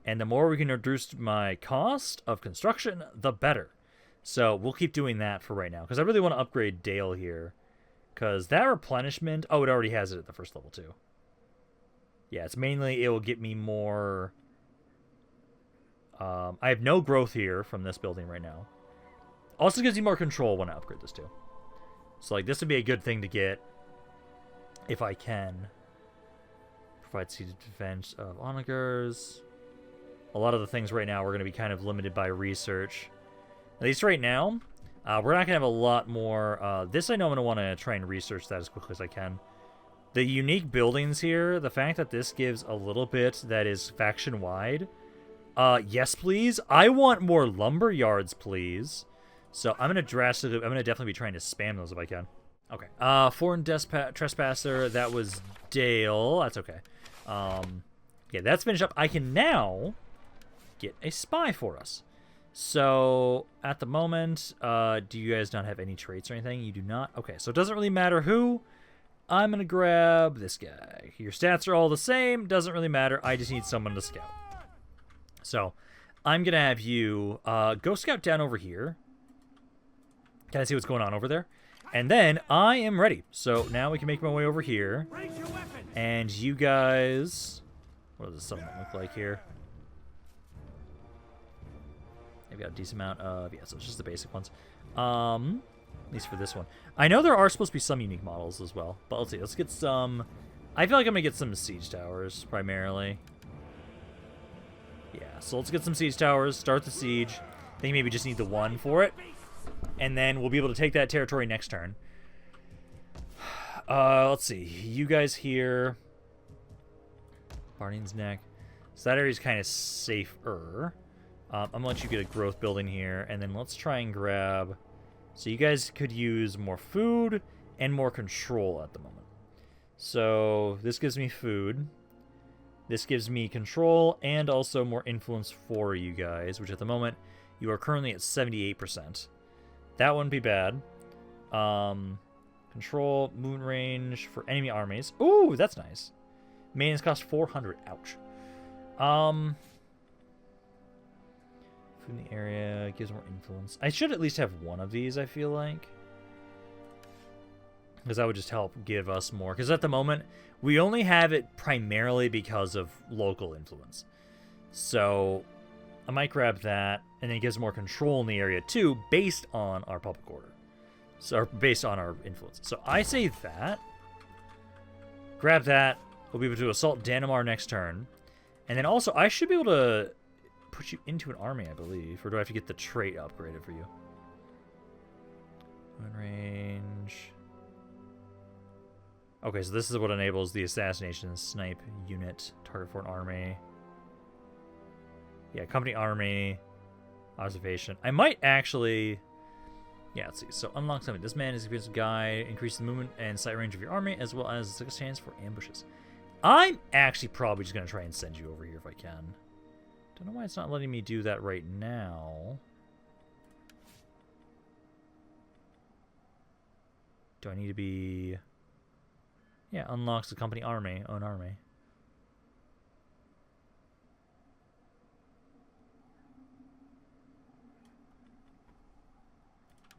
And the more we can reduce my cost of construction, the better. So we'll keep doing that for right now. Because I really want to upgrade Dale here. Because that replenishment... Oh, it already has it at the first level, too. Yeah, it's mainly... It will get me more... I have no growth here from this building right now. Also gives you more control when I upgrade this, too. So, like, this would be a good thing to get if I can. Provide seated defense of onagers. A lot of the things right now we're going to be kind of limited by research. At least right now, we're not going to have a lot more. This I know I'm going to want to try and research that as quickly as I can. The unique buildings here, the fact that this gives a little bit that is faction-wide. Yes, please. I want more lumber yards, please. So I'm going to definitely be trying to spam those if I can. Okay. Foreign trespasser, that was Dale. That's okay. Okay, that's finished up. I can now get a spy for us. So, at the moment, do you guys not have any traits or anything? You do not? Okay, so it doesn't really matter who. I'm going to grab this guy. Your stats are all the same. Doesn't really matter. I just need someone to scout. So, I'm going to have you go scout down over here. Can I see what's going on over there? And then I am ready. So, now we can make my way over here. And you guys... What does this summon look like here? I've got a decent amount of... Yeah, so it's just the basic ones. At least for this one. I know there are supposed to be some unique models as well. But let's see. Let's get some... I feel like I'm going to get some siege towers, primarily. Yeah, so let's get some siege towers. Start the siege. I think maybe just need the one for it. And then we'll be able to take that territory next turn. Let's see. You guys here... Barney's Neck. So that area's kind of safer. I'm going to let you get a growth building here. And then let's try and grab... So you guys could use more food and more control at the moment. So this gives me food. This gives me control and also more influence for you guys, which at the moment you are currently at 78%. That wouldn't be bad. Control, moon range for enemy armies. Ooh, that's nice. Maintenance cost 400. Ouch. Food in the area gives more influence. I should at least have one of these, I feel like. Because that would just help give us more. Because at the moment, we only have it primarily because of local influence. So, I might grab that. And then it gives more control in the area, too, based on our public order. So, or based on our influence. So, I say that. Grab that. We'll be able to assault Dannemar next turn. And then also, I should be able to put you into an army, I believe. Or do I have to get the trait upgraded for you? Moon range. Okay, so this is what enables the assassination snipe unit. Target for an army. Yeah, company army. Observation. I might actually... Yeah, let's see. So, unlock something. This man is an experienced guy. Increase the movement and sight range of your army, as well as a chance for ambushes. I'm actually probably just going to try and send you over here if I can. Don't know why it's not letting me do that right now. Do I need to be... Yeah, unlocks the company army. Own army.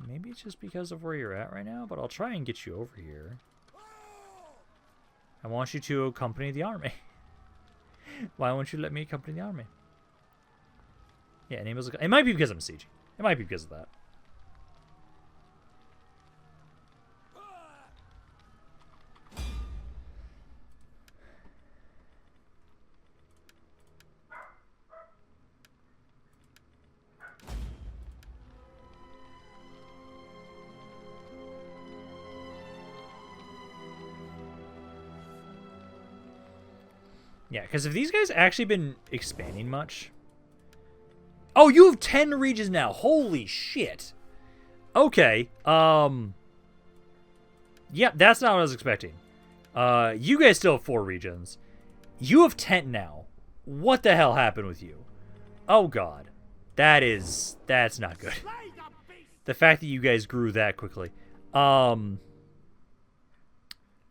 Maybe it's just because of where you're at right now, but I'll try and get you over here. I want you to accompany the army. Why won't you let me accompany the army? Yeah, it might be because I'm sieging. It might be because of that. Yeah, because have these guys actually been expanding much? Oh, you have 10 regions now. Holy shit. Okay. Yeah, that's not what I was expecting. You guys still have 4 regions. You have 10 now. What the hell happened with you? Oh god. That's not good. The fact that you guys grew that quickly.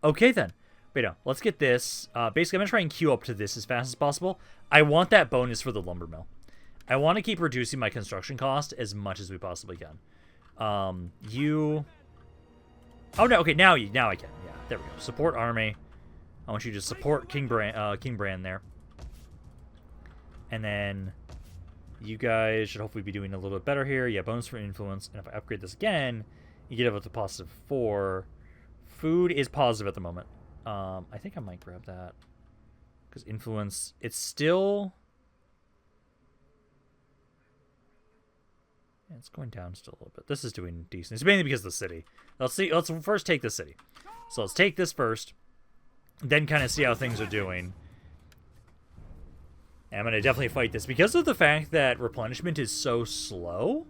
Okay then. Wait, no. Let's get this. Basically, I'm going to try and queue up to this as fast as possible. I want that bonus for the lumber mill. I want to keep reducing my construction cost as much as we possibly can. You... Oh, no. Okay, now I can. Yeah, there we go. Support army. I want you to support King Brand there. And then you guys should hopefully be doing a little bit better here. Yeah, bonus for influence. And if I upgrade this again, you get up to +4. Food is positive at the moment. I think I might grab that. Because influence, it's still... Yeah, it's going down still a little bit. This is doing decent. It's mainly because of the city. Let's first take the city. So let's take this first. Then kind of see how things are doing. And I'm going to definitely fight this. Because of the fact that replenishment is so slow,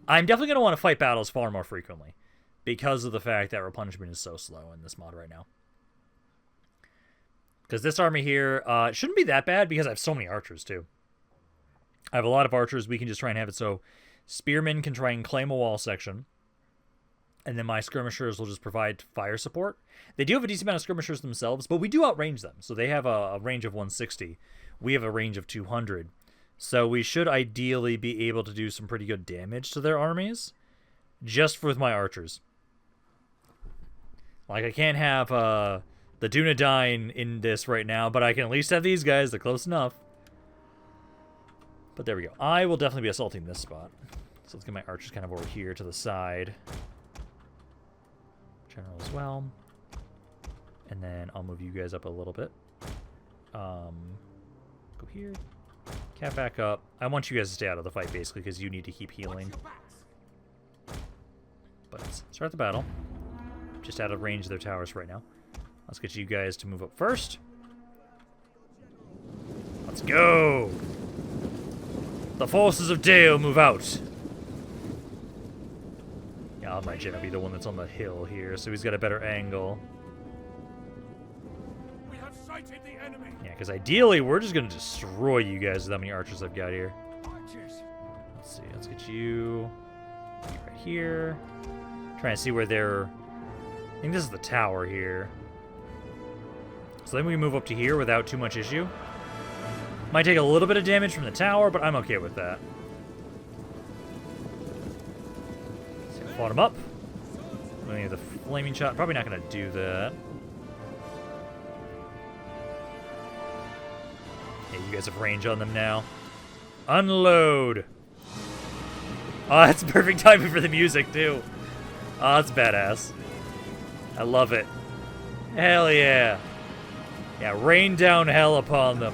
I'm definitely going to want to fight battles far more frequently. Because of the fact that replenishment is so slow in this mod right now. Because this army here shouldn't be that bad because I have so many archers too. I have a lot of archers. We can just try and have it so spearmen can try and claim a wall section. And then my skirmishers will just provide fire support. They do have a decent amount of skirmishers themselves, but we do outrange them. So they have a range of 160. We have a range of 200. So we should ideally be able to do some pretty good damage to their armies. Just with my archers. Like, I can't have the Dunedain in this right now, but I can at least have these guys. They're close enough. But there we go. I will definitely be assaulting this spot. So let's get my archers kind of over here to the side. General as well. And then I'll move you guys up a little bit. Go here. Cat back up. I want you guys to stay out of the fight, basically, because you need to keep healing. But let's start the battle. Just out of range of their towers right now. Let's get you guys to move up first. Let's go! The forces of Dale move out. Yeah, I'll have my Jenna be the one that's on the hill here, so he's got a better angle. We have sighted the enemy. Yeah, because ideally, we're just going to destroy you guys with how many archers I've got here. Archers. Let's see, let's get you right here. Trying to see where they're... I think this is the tower here. So then we can move up to here without too much issue. Might take a little bit of damage from the tower, but I'm okay with that. So fought him up. We need the flaming shot. Probably not going to do that. Yeah, you guys have range on them now. Unload! Oh, that's perfect timing for the music, too. Oh, that's badass. I love it. Hell yeah. Yeah, rain down hell upon them.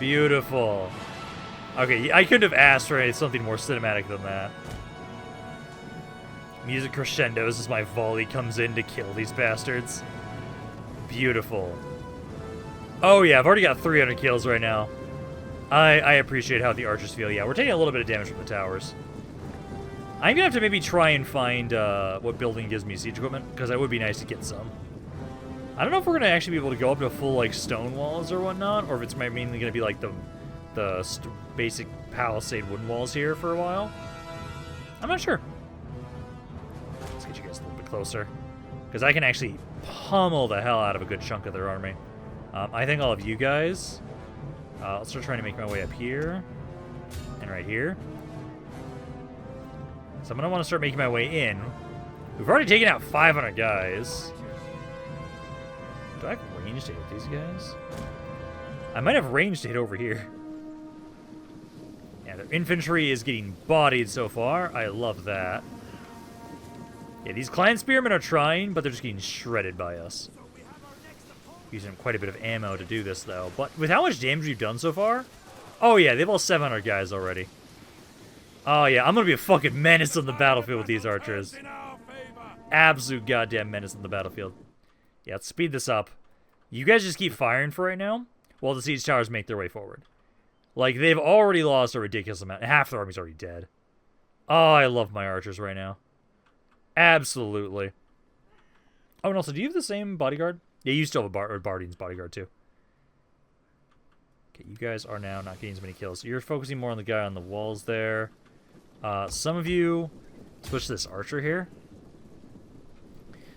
Beautiful. Okay, I couldn't have asked for something more cinematic than that. Music crescendos as my volley comes in to kill these bastards. Beautiful. Oh yeah, I've already got 300 kills right now. I appreciate how the archers feel. Yeah, we're taking a little bit of damage from the towers. I'm gonna have to maybe try and find what building gives me siege equipment, because that would be nice to get some. I don't know if we're gonna actually be able to go up to full like stone walls or whatnot, or if it's mainly gonna be like the basic palisade wooden walls here for a while. I'm not sure. Let's get you guys a little bit closer, because I can actually pummel the hell out of a good chunk of their army. I think all of you guys. I'll start trying to make my way up here and right here. So I'm going to want to start making my way in. We've already taken out 500 guys. Do I have range to hit these guys? I might have range to hit over here. Yeah, their infantry is getting bodied so far. I love that. Yeah, these clan spearmen are trying, but they're just getting shredded by us. Using quite a bit of ammo to do this, though. But with how much damage we've done so far... Oh, yeah, they've all 700 guys already. Oh, yeah, I'm going to be a fucking menace on the battlefield with these archers. Absolute goddamn menace on the battlefield. Yeah, let's speed this up. You guys just keep firing for right now, while the siege towers make their way forward. Like, they've already lost a ridiculous amount. Half their army's already dead. Oh, I love my archers right now. Absolutely. Oh, and also, do you have the same bodyguard? Yeah, you still have a Bardian's bodyguard, too. Okay, you guys are now not getting as many kills. So you're focusing more on the guy on the walls there. Some of you switch to this archer here.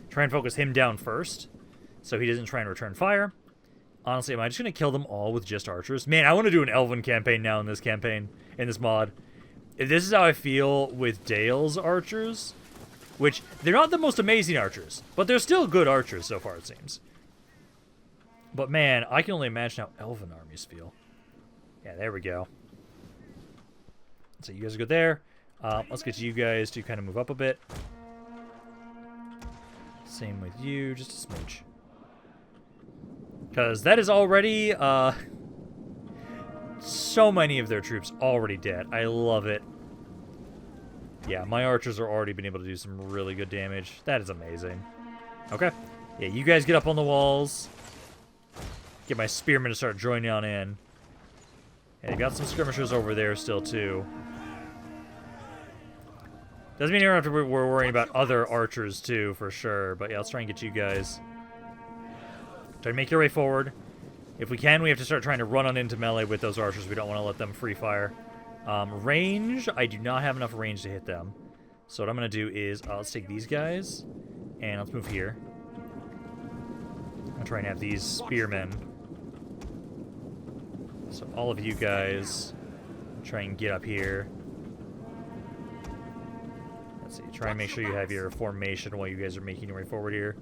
Try and focus him down first, so he doesn't try and return fire. Honestly, am I just going to kill them all with just archers? Man, I want to do an Elven campaign now in this campaign, in this mod. If this is how I feel with Dale's archers, which, they're not the most amazing archers, but they're still good archers so far, it seems. But man, I can only imagine how Elven armies feel. Yeah, there we go. So you guys are good there. Let's get you guys to kind of move up a bit. Same with you, just a smooch. Because that is already, so many of their troops already dead. I love it. Yeah, my archers are already been able to do some really good damage. That is amazing. Okay. Yeah, you guys get up on the walls. Get my spearmen to start joining on in. And you got some skirmishers over there still, too. Doesn't mean we're worrying about other archers, too, for sure. But yeah, let's try and get you guys. Try to make your way forward. If we can, we have to start trying to run on into melee with those archers. We don't want to let them free fire. Range, I do not have enough range to hit them. So what I'm going to do is, let's take these guys, and let's move here. I'm going to try and have these spearmen. So all of you guys, try and get up here. Let's see, try and make sure you have your formation while you guys are making your way forward here.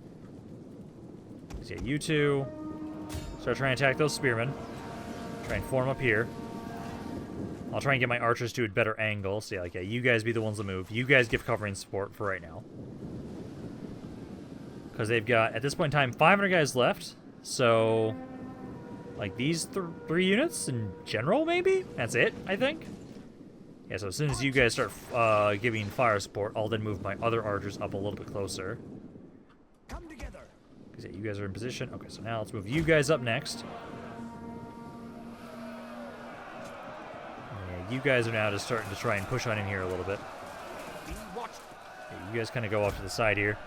So yeah, you two, start trying to attack those spearmen. Try and form up here. I'll try and get my archers to a better angle. So yeah, like, yeah, you guys be the ones that move. You guys give covering support for right now. Because they've got, at this point in time, 500 guys left. So, like, these three units in general, maybe? That's it, I think. Yeah, so as soon as you guys start giving fire support, I'll then move my other archers up a little bit closer. Come together. Because yeah, you guys are in position. Okay, so now let's move you guys up next. You guys are now just starting to try and push on in here a little bit. Yeah, you guys kind of go off to the side here.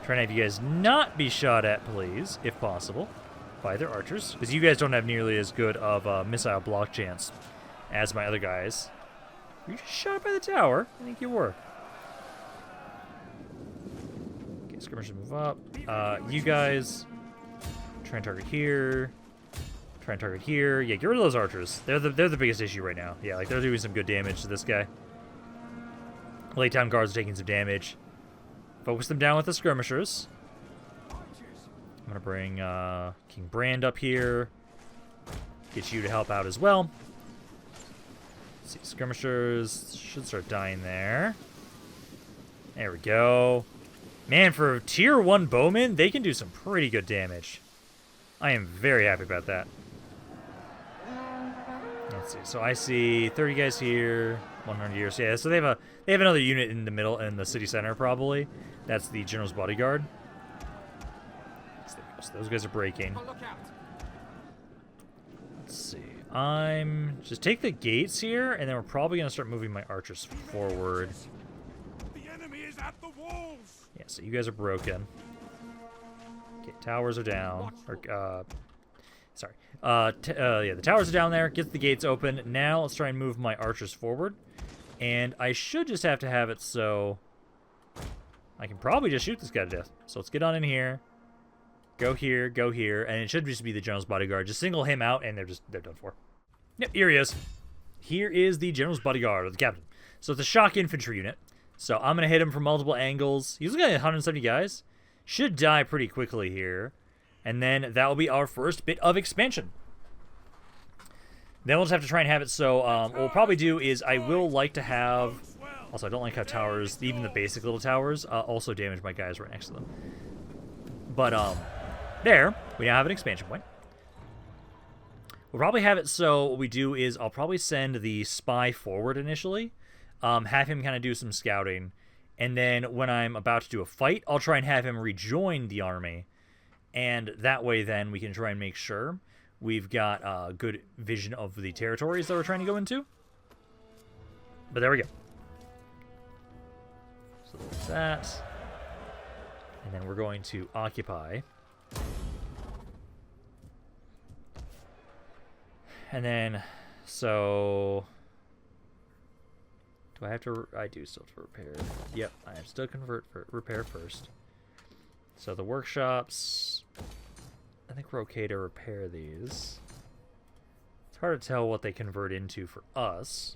Trying to have you guys not be shot at, please, if possible, by their archers. Because you guys don't have nearly as good of a missile block chance as my other guys. Were you just shot by the tower? I think you were. Okay, skirmishers move up. You guys try and target here. Try and target here. Yeah, get rid of those archers. They're the biggest issue right now. Yeah, like, they're doing some good damage to this guy. LAKETOWN guards are taking some damage. Focus them down with the skirmishers. I'm gonna bring King Brand up here. Get you to help out as well. Let's see, skirmishers should start dying there. There we go. Man, for tier 1 bowmen, they can do some pretty good damage. I am very happy about that. Let's see. So I see 30 guys here, 100 here. So yeah, so they have another unit in the middle in the city center probably. That's the general's bodyguard. So those guys are breaking. Let's see. I'm just take the gates here, and then we're probably gonna start moving my archers forward. The enemy is at the walls. Yeah. So you guys are broken. Okay, towers are down. Or sorry. Yeah, the towers are down there. Get the gates open. Now let's try and move my archers forward. And I should just have to have it so I can probably just shoot this guy to death. So let's get on in here. Go here, and it should just be the general's bodyguard. Just single him out, and they're done for. Yep, here he is. Here is the general's bodyguard, or the captain. So it's a shock infantry unit. So I'm gonna hit him from multiple angles. He's looking at 170 guys. Should die pretty quickly here. And then that will be our first bit of expansion. Then we'll just have to try and have it so, what we'll probably do is I will like to have, also I don't like how towers, even the basic little towers, also damage my guys right next to them. But, there, we now have an expansion point. We'll probably have it so what we do is I'll probably send the spy forward initially, have him kind of do some scouting, and then when I'm about to do a fight, I'll try and have him rejoin the army. And that way, then, we can try and make sure we've got a good vision of the territories that we're trying to go into. But there we go. So there's that. And then we're going to occupy. And then, so... Do I have to... I do still have to repair. Yep, I have to still repair first. So the workshops... I think we're okay to repair these. It's hard to tell what they convert into for us.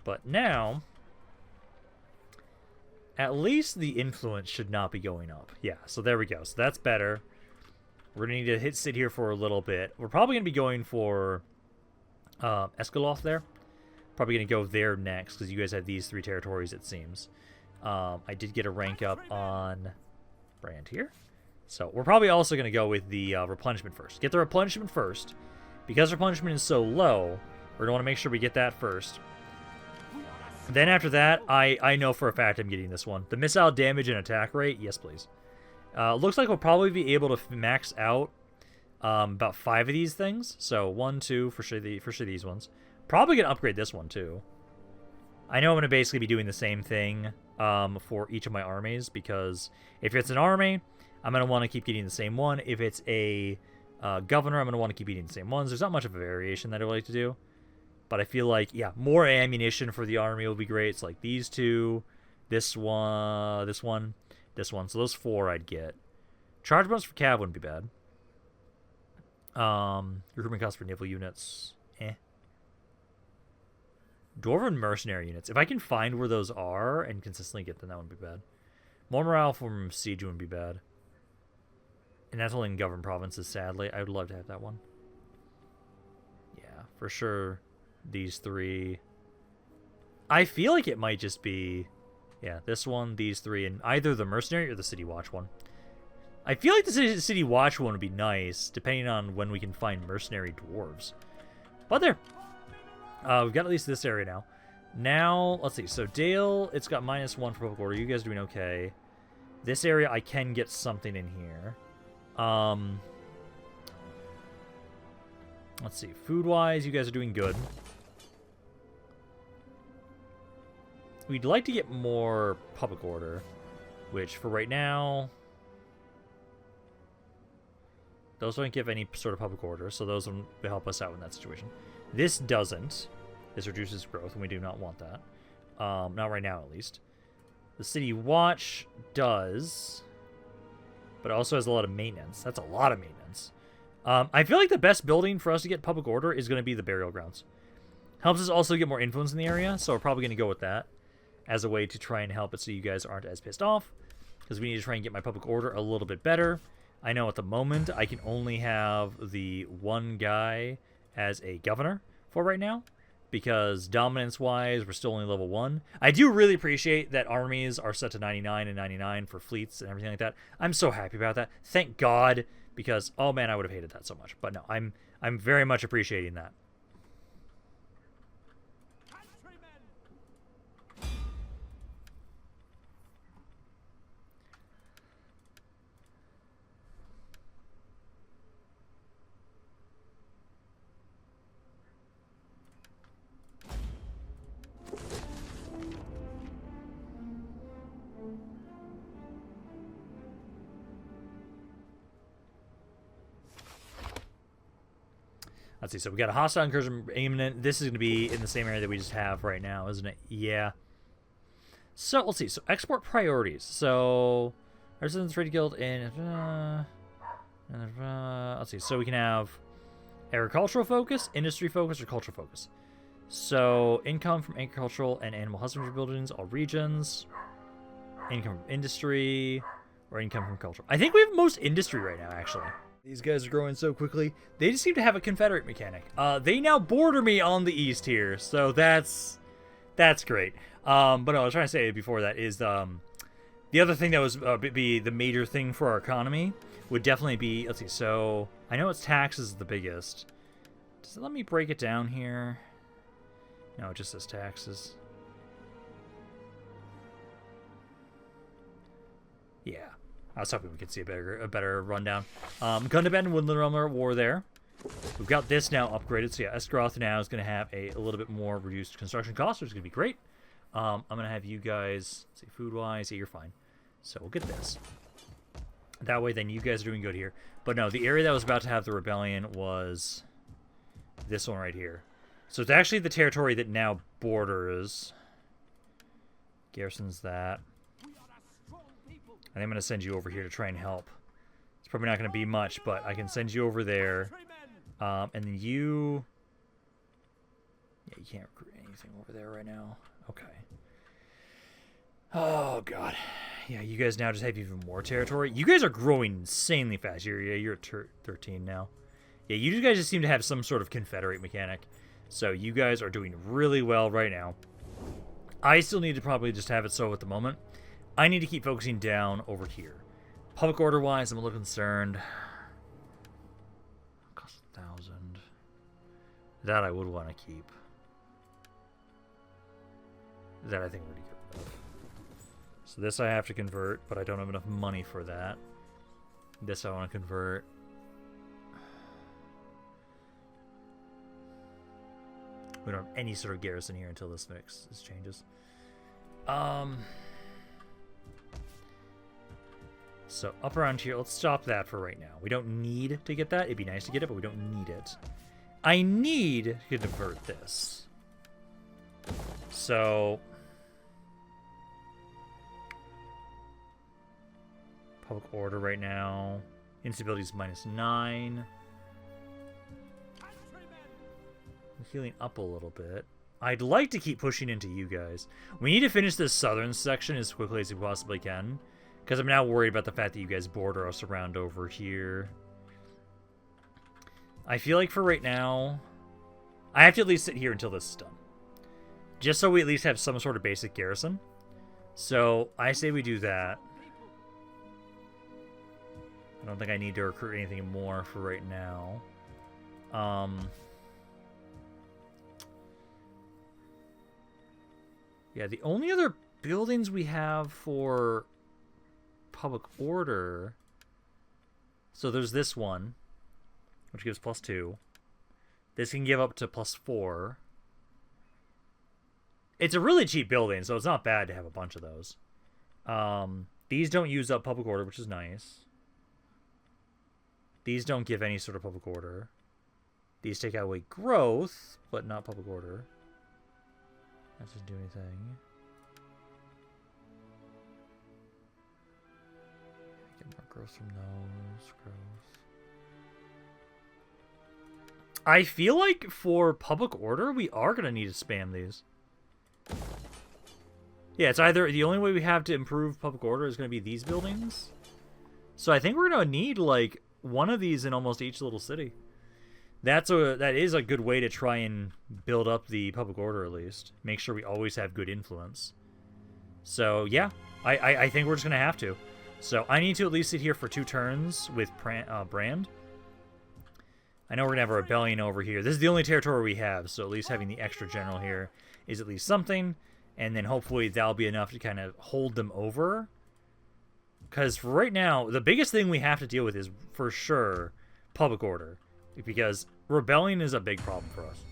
But now... At least the influence should not be going up. Yeah, so there we go. So that's better. We're going to need to sit here for a little bit. We're probably going to be going for Escaloth there. Probably going to go there next because you guys have these 3 territories, it seems. I did get a rank up on Brand here. So we're probably also going to go with the replenishment first. Get the replenishment first. Because replenishment is so low, we're going to want to make sure we get that first. Then after that, I know for a fact I'm getting this one. The missile damage and attack rate, yes please. Looks like we'll probably be able to max out about 5 of these things. So 1, 2, for sure these ones. Probably going to upgrade this one too. I know I'm going to basically be doing the same thing for each of my armies. Because if it's an army, I'm going to want to keep getting the same one. If it's a governor, I'm going to want to keep getting the same ones. There's not much of a variation that I would like to do. But I feel like, yeah, more ammunition for the army will be great. It's like these 2, this one, this one, this one. So those 4 I'd get. Charge bonus for cav wouldn't be bad. Recruitment cost for naval units. Dwarven mercenary units. If I can find where those are and consistently get them, that wouldn't be bad. More morale from siege wouldn't be bad. And that's only in governed provinces, sadly. I would love to have that one. Yeah, for sure. These 3. I feel like it might just be, yeah, this one, these 3, and either the mercenary or the city watch one. I feel like the city watch one would be nice, depending on when we can find mercenary dwarves. But there. We've got at least this area now. Now, let's see. So Dale, it's got -1 for public order. You guys are doing okay. This area, I can get something in here. Let's see. Food-wise, you guys are doing good. We'd like to get more public order, which for right now, those don't give any sort of public order, so those will help us out in that situation. This doesn't. This reduces growth, and we do not want that. Not right now, at least. The City Watch does, but it also has a lot of maintenance. That's a lot of maintenance. I feel like the best building for us to get public order is going to be the burial grounds. Helps us also get more influence in the area, so we're probably going to go with that as a way to try and help it so you guys aren't as pissed off, because we need to try and get my public order a little bit better. I know at the moment I can only have the one guy as a governor for right now, because dominance-wise, we're still only level 1. I do really appreciate that armies are set to 99 and 99 for fleets and everything like that. I'm so happy about that. Thank God, because, oh man, I would have hated that so much. But no, I'm very much appreciating that. Let's see, so we got a hostile incursion imminent. This is going to be in the same area that we just have right now, isn't it? Yeah. So, let's see. So, export priorities. So, Artisans Trade Guild and... let's see. So, we can have agricultural focus, industry focus, or cultural focus. So, income from agricultural and animal husbandry buildings, all regions. Income from industry, or income from culture. I think we have most industry right now, actually. These guys are growing so quickly. They just seem to have a Confederate mechanic. They now border me on the east here, so that's great. But no, I was trying to say before that is the other thing that was be the major thing for our economy would definitely be, let's see, so I know it's taxes is the biggest. Does it let me break it down here? No, it just says taxes. Yeah. I was hoping we could see a better rundown. Gundabad and Woodland Realm are at war there. We've got this now upgraded. So yeah, Esgaroth now is going to have a little bit more reduced construction cost, which is going to be great. I'm going to have you guys, let's see, food-wise, yeah, you're fine. So we'll get this. That way, then you guys are doing good here. But no, the area that was about to have the rebellion was this one right here. So it's actually the territory that now borders. Garrisons that. And I'm going to send you over here to try and help. It's probably not going to be much, but I can send you over there. And then you... Yeah, you can't recruit anything over there right now. Okay. Oh, God. Yeah, you guys now just have even more territory. You guys are growing insanely fast. You're at 13 now. Yeah, you guys just seem to have some sort of confederate mechanic. So you guys are doing really well right now. I still need to probably just have it so at the moment. I need to keep focusing down over here. Public order-wise, I'm a little concerned. Cost 1,000. That I would want to keep. That I think we're going to get rid of. So this I have to convert, but I don't have enough money for that. This I want to convert. We don't have any sort of garrison here until this changes. So up around here, let's stop that for right now. We don't need to get that. It'd be nice to get it, but we don't need it. I need to convert this. So public order right now. Instability is -9. I'm healing up a little bit. I'd like to keep pushing into you guys. We need to finish this southern section as quickly as we possibly can. Because I'm now worried about the fact that you guys border us around over here. I feel like for right now, I have to at least sit here until this is done. Just so we at least have some sort of basic garrison. So, I say we do that. I don't think I need to recruit anything more for right now. Yeah, the only other buildings we have for public order... So there's this one, which gives +2. This can give up to +4. It's a really cheap building, so it's not bad to have a bunch of those. These don't use up public order, which is nice. These don't give any sort of public order. These take away growth, but not public order. That doesn't do anything. Get more growth from those. Growth. I feel like for public order, we are going to need to spam these. Yeah, it's either the only way we have to improve public order is going to be these buildings. So I think we're going to need like one of these in almost each little city. That is a good way to try and build up the public order, at least. Make sure we always have good influence. So, yeah, I think we're just going to have to. So, I need to at least sit here for 2 turns with Brand. I know we're going to have a rebellion over here. This is the only territory we have, so at least having the extra general here is at least something. And then hopefully that'll be enough to kind of hold them over. Because for right now, the biggest thing we have to deal with is, for sure, public order. Because rebellion is a big problem for us.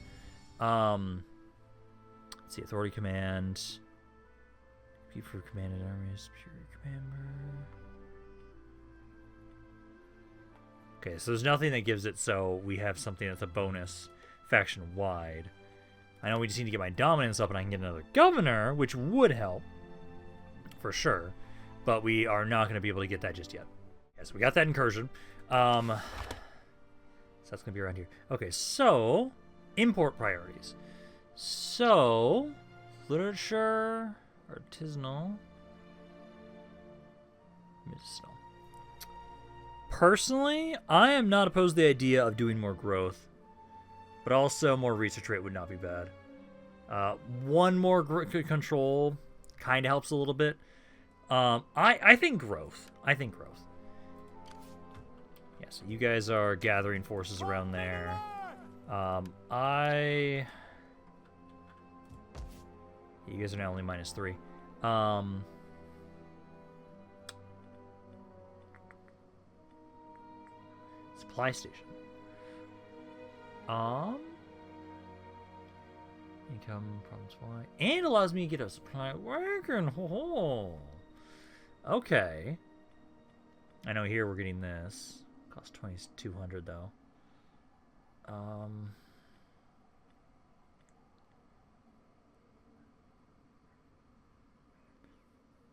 Let's see, authority command. Compete for commanded armies. Pure commander. Okay, so there's nothing that gives it so we have something that's a bonus faction-wide. I know we just need to get my dominance up and I can get another governor, which would help. For sure. But we are not going to be able to get that just yet. Yeah, so we got that incursion. So that's going to be around here. Okay, so import priorities. So, literature, artisanal, medicinal. Personally, I am not opposed to the idea of doing more growth, but also more research rate would not be bad. One more control kind of helps a little bit. I think growth. Yeah, so you guys are gathering forces around there. You guys are now only -3. Supply station. Income problems why and allows me to get a supply wagon. Okay. I know here we're getting this. Cost 2,200 though.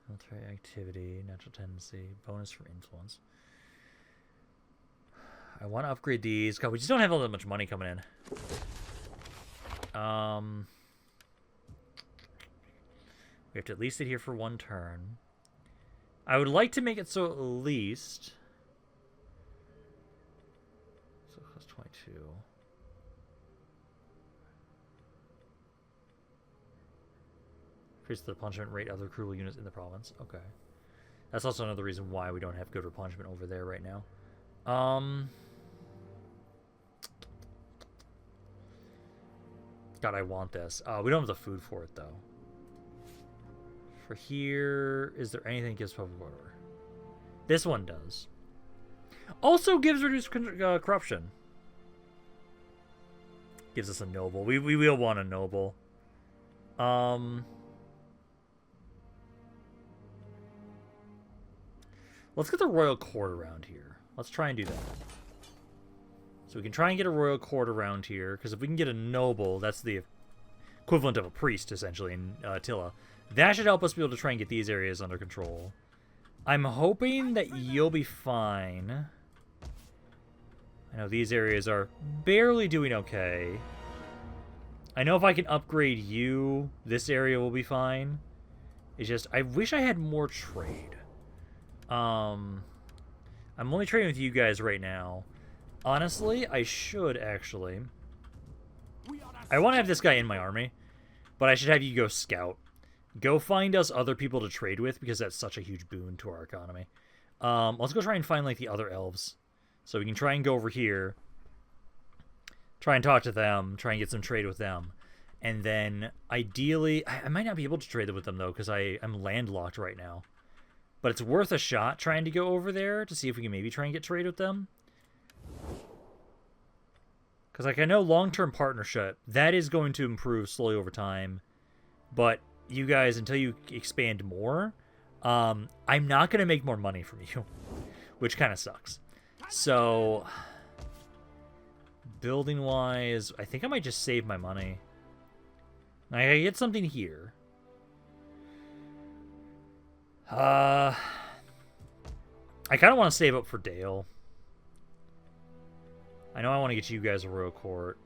Military activity, natural tendency, bonus from influence. I want to upgrade these. God, we just don't have all that much money coming in. We have to at least sit here for one turn. I would like to make it so at least... So it costs 22. Increase the replenishment rate of the cruel units in the province. Okay. That's also another reason why we don't have good replenishment over there right now. God, I want this. We don't have the food for it, though. For here, is there anything that gives public order? This one does. Also gives reduced corruption. Gives us a noble. We will want a noble. Let's get the royal court around here. Let's try and do that. So we can try and get a royal court around here, because if we can get a noble, that's the equivalent of a priest, essentially, in Attila. That should help us be able to try and get these areas under control. I'm hoping that you'll be fine. I know these areas are barely doing okay. I know if I can upgrade you, this area will be fine. It's just, I wish I had more trade. I'm only trading with you guys right now. Honestly, I should actually. I want to have this guy in my army, but I should have you go scout. Go find us other people to trade with, because that's such a huge boon to our economy. Let's go try and find, like, the other elves. So we can try and go over here. Try and talk to them. Try and get some trade with them. And then, ideally... I might not be able to trade with them, though, because I'm landlocked right now. But it's worth a shot trying to go over there to see if we can maybe try and get trade with them. Because, like, I know long-term partnership, that is going to improve slowly over time. But you guys, until you expand more, I'm not going to make more money from you. Which kind of sucks. So, building-wise, I think I might just save my money. I get something here. I kind of want to save up for Dale. I know I want to get you guys a royal court.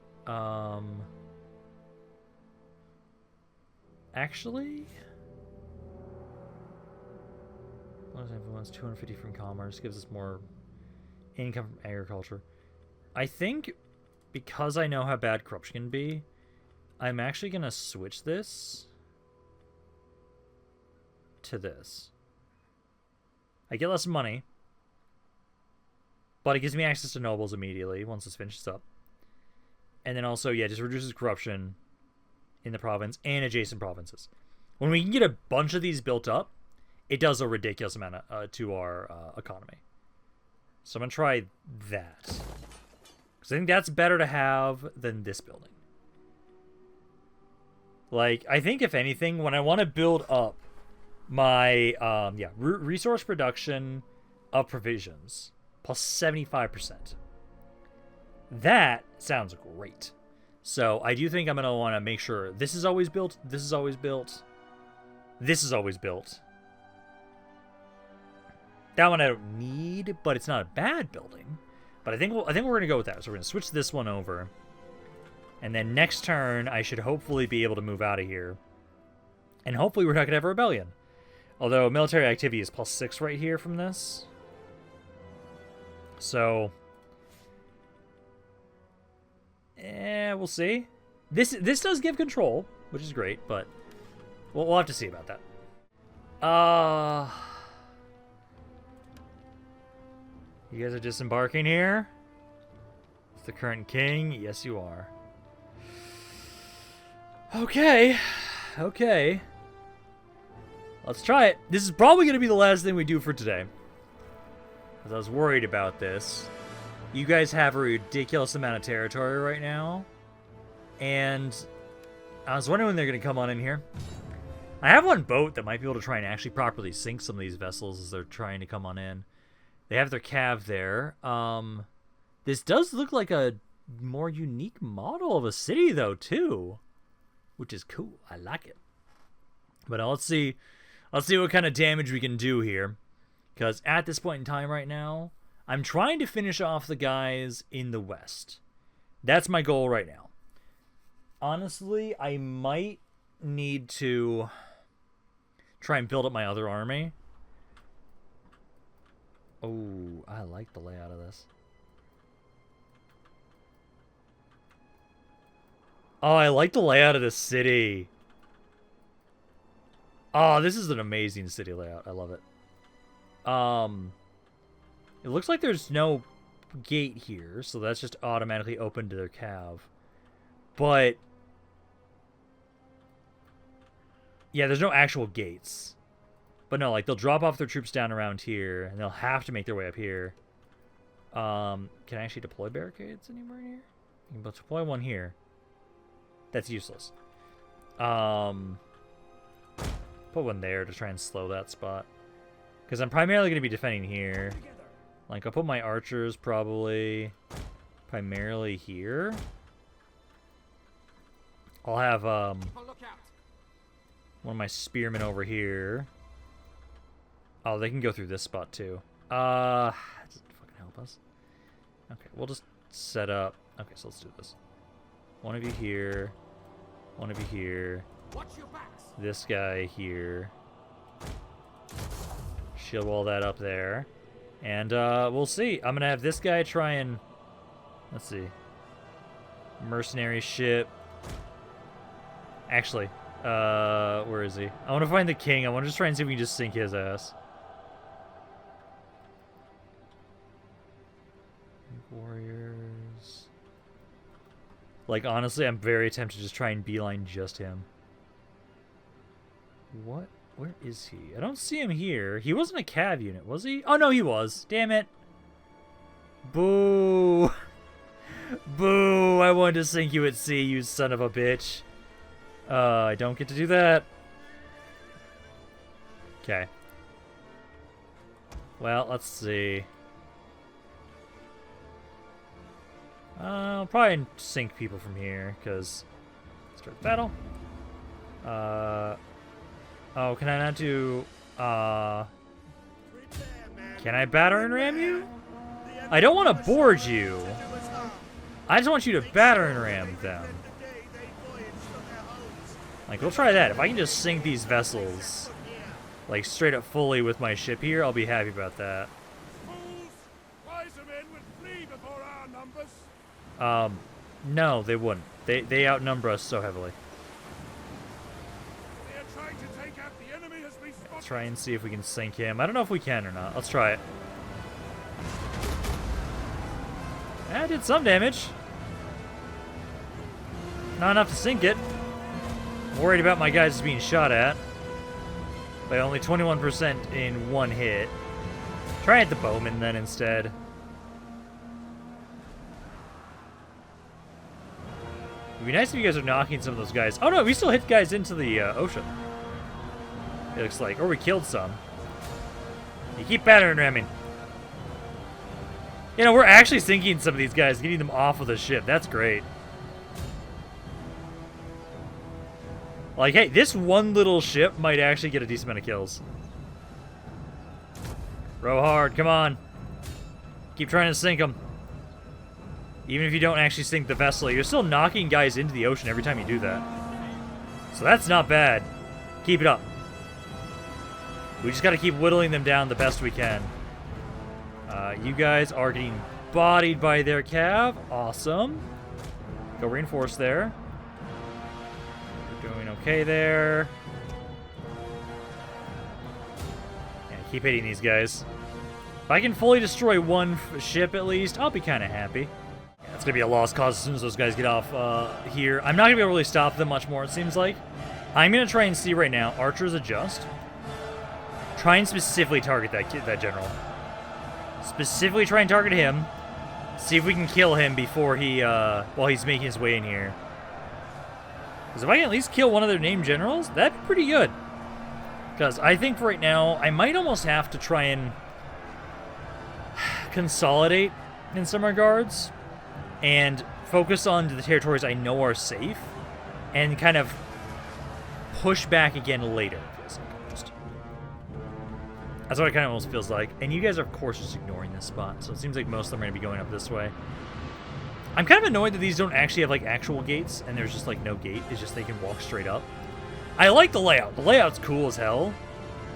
Actually, influence 250 from commerce gives us more income from agriculture. I think because I know how bad corruption can be, I'm actually gonna switch this to this. I get less money, but it gives me access to nobles immediately once this finishes up. And then also, yeah, just reduces corruption in the province and adjacent provinces. When we can get a bunch of these built up, it does a ridiculous amount to our economy. So I'm going to try that. Because I think that's better to have than this building. Like, I think if anything, when I want to build up my resource production of provisions plus 75%. That sounds great. So I do think I'm going to want to make sure this is always built, this is always built, this is always built. That one I don't need, but it's not a bad building. But I think we're going to go with that. So we're going to switch this one over. And then next turn, I should hopefully be able to move out of here. And hopefully we're not going to have a rebellion. Although military activity is +6 right here from this. So, we'll see. This does give control, which is great, but we'll have to see about that. You guys are disembarking here? It's the current king? Yes, you are. Okay. Okay. Let's try it. This is probably going to be the last thing we do for today. Because I was worried about this. You guys have a ridiculous amount of territory right now. And I was wondering when they're going to come on in here. I have one boat that might be able to try and actually properly sink some of these vessels as they're trying to come on in. They have their cav there. This does look like a more unique model of a city, though, too. Which is cool. I like it. But let's see. Let's see what kind of damage we can do here. Because at this point in time right now, I'm trying to finish off the guys in the west. That's my goal right now. Honestly, I might need to try and build up my other army. Oh, I like the layout of this. Oh, I like the layout of this city. Oh, this is an amazing city layout. I love it. It looks like there's no gate here, so that's just automatically open to their cav. But yeah, there's no actual gates. But no, like, they'll drop off their troops down around here, and they'll have to make their way up here. Can I actually deploy barricades anywhere in here? You can deploy one here. That's useless. Put one there to try and slow that spot. Because I'm primarily going to be defending here. Like, I'll put my archers probably primarily here. I'll have one of my spearmen over here. Oh, they can go through this spot too. Does it fucking help us? Okay, we'll just set up. Okay, so let's do this. One of you here. One of you here. This guy here. Shield wall that up there. And we'll see. I'm gonna have this guy try and, let's see, mercenary ship. Actually, where is he? I want to find the king. I want to just try and see if we can just sink his ass. Warriors. Like, honestly, I'm very tempted to just try and beeline just him. What? Where is he? I don't see him here. He wasn't a cav unit, was he? Oh, no, he was. Damn it. Boo. Boo. I wanted to sink you at sea, you son of a bitch. I don't get to do that. Okay. Well, let's see. I'll probably sink people from here, because start the battle. Oh, can I not do, can I batter and ram you? I don't want to board you. I just want you to batter and ram them. Like, we'll try that. If I can just sink these vessels, like, straight up fully with my ship here, I'll be happy about that. No, they wouldn't. They outnumber us so heavily. Let's try and see if we can sink him. I don't know if we can or not. Let's try it. I did some damage. Not enough to sink it. I'm worried about my guys being shot at by only 21% in one hit. Try at the bowman then instead. It'd be nice if you guys are knocking some of those guys. Oh no, we still hit guys into the ocean. It looks like. Or we killed some. You keep battering ramming. You know, we're actually sinking some of these guys, getting them off of the ship. That's great. Like, hey, this one little ship might actually get a decent amount of kills. Row hard, come on. Keep trying to sink them. Even if you don't actually sink the vessel, you're still knocking guys into the ocean every time you do that. So that's not bad. Keep it up. We just gotta keep whittling them down the best we can. You guys are getting bodied by their cav. Awesome. Go reinforce there. We're doing okay there. Yeah, keep hitting these guys. If I can fully destroy one ship at least, I'll be kind of happy. Yeah, it's gonna be a lost cause as soon as those guys get off here. I'm not gonna be able to really stop them much more, it seems like. I'm gonna try and see right now. Archers adjust. Try and specifically target that general. Specifically try and target him. See if we can kill him before he, while he's making his way in here. Because if I can at least kill one of their named generals, that'd be pretty good. Because I think right now, I might almost have to try and consolidate in some regards and focus on the territories I know are safe and kind of push back again later. Feels like almost. That's what it kind of almost feels like. And you guys are, of course, just ignoring this spot, so it seems like most of them are going to be going up this way. I'm kind of annoyed that these don't actually have, like, actual gates, and there's just, like, no gate. It's just they can walk straight up. I like the layout. The layout's cool as hell.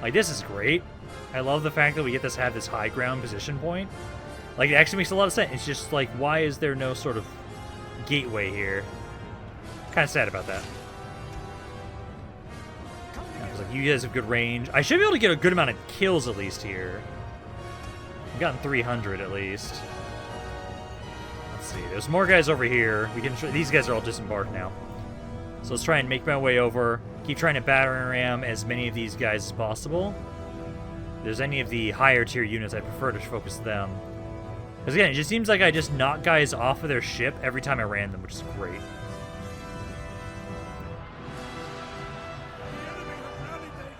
Like, this is great. I love the fact that we get to have this high ground position point. Like, it actually makes a lot of sense. It's just, like, why is there no sort of gateway here? Kind of sad about that. Like, you guys have good range. I should be able to get a good amount of kills at least here. I've gotten 300 at least. Let's see. There's more guys over here. We can. These guys are all disembarked now. So let's try and make my way over. Keep trying to battering ram as many of these guys as possible. If there's any of the higher tier units, I prefer to focus them. Because again, it just seems like I just knock guys off of their ship every time I ran them, which is great.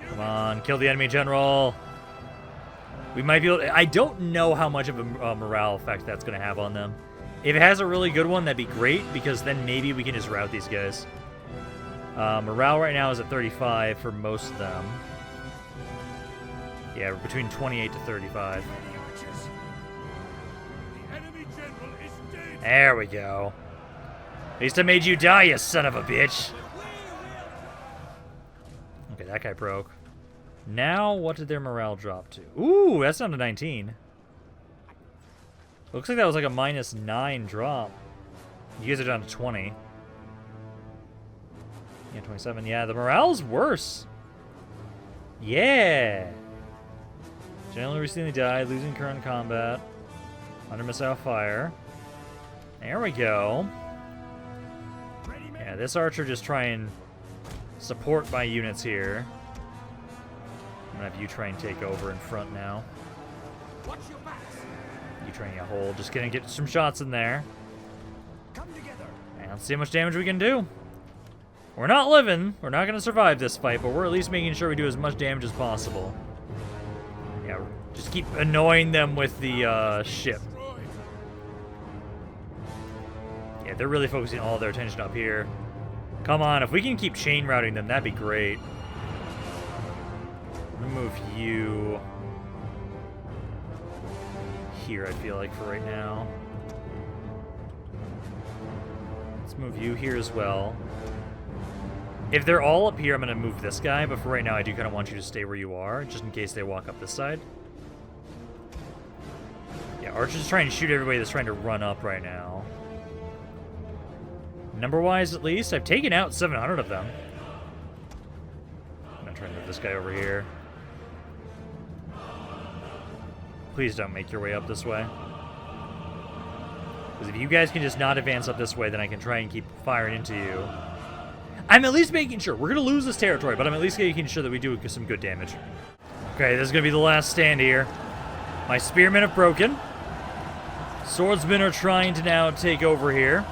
Come on, kill the enemy general. We might be able to, I don't know how much of a morale effect that's going to have on them. If it has a really good one, that'd be great, because then maybe we can just rout these guys. Morale right now is at 35 for most of them. Yeah, between 28 to 35. There we go. At least I made you die, you son of a bitch. Okay, that guy broke. Now, what did their morale drop to? Ooh, that's down to 19. Looks like that was like a -9 drop. You guys are down to 20. Yeah, 27. Yeah, the morale's worse. Yeah. Generally recently died, losing current combat. Under missile fire. There we go. Yeah, this archer just try and support my units here. I'm gonna have you try and take over in front now. You trying to hold. Just gonna get some shots in there. And let's see how much damage we can do. We're not living. We're not gonna survive this fight, but we're at least making sure we do as much damage as possible. Yeah, just keep annoying them with the ship. Yeah, they're really focusing all their attention up here. Come on, if we can keep chain routing them, that'd be great. I'm gonna move you here, I feel like, for right now. Let's move you here as well. If they're all up here, I'm gonna move this guy, but for right now, I do kind of want you to stay where you are, just in case they walk up this side. Yeah, Archer's trying to shoot everybody that's trying to run up right now. Number-wise, at least, I've taken out 700 of them. I'm gonna try and move this guy over here. Please don't make your way up this way. Because if you guys can just not advance up this way, then I can try and keep firing into you. I'm at least making sure. We're going to lose this territory, but I'm at least making sure that we do some good damage. Okay, this is going to be the last stand here. My spearmen have broken. Swordsmen are trying to now take over here.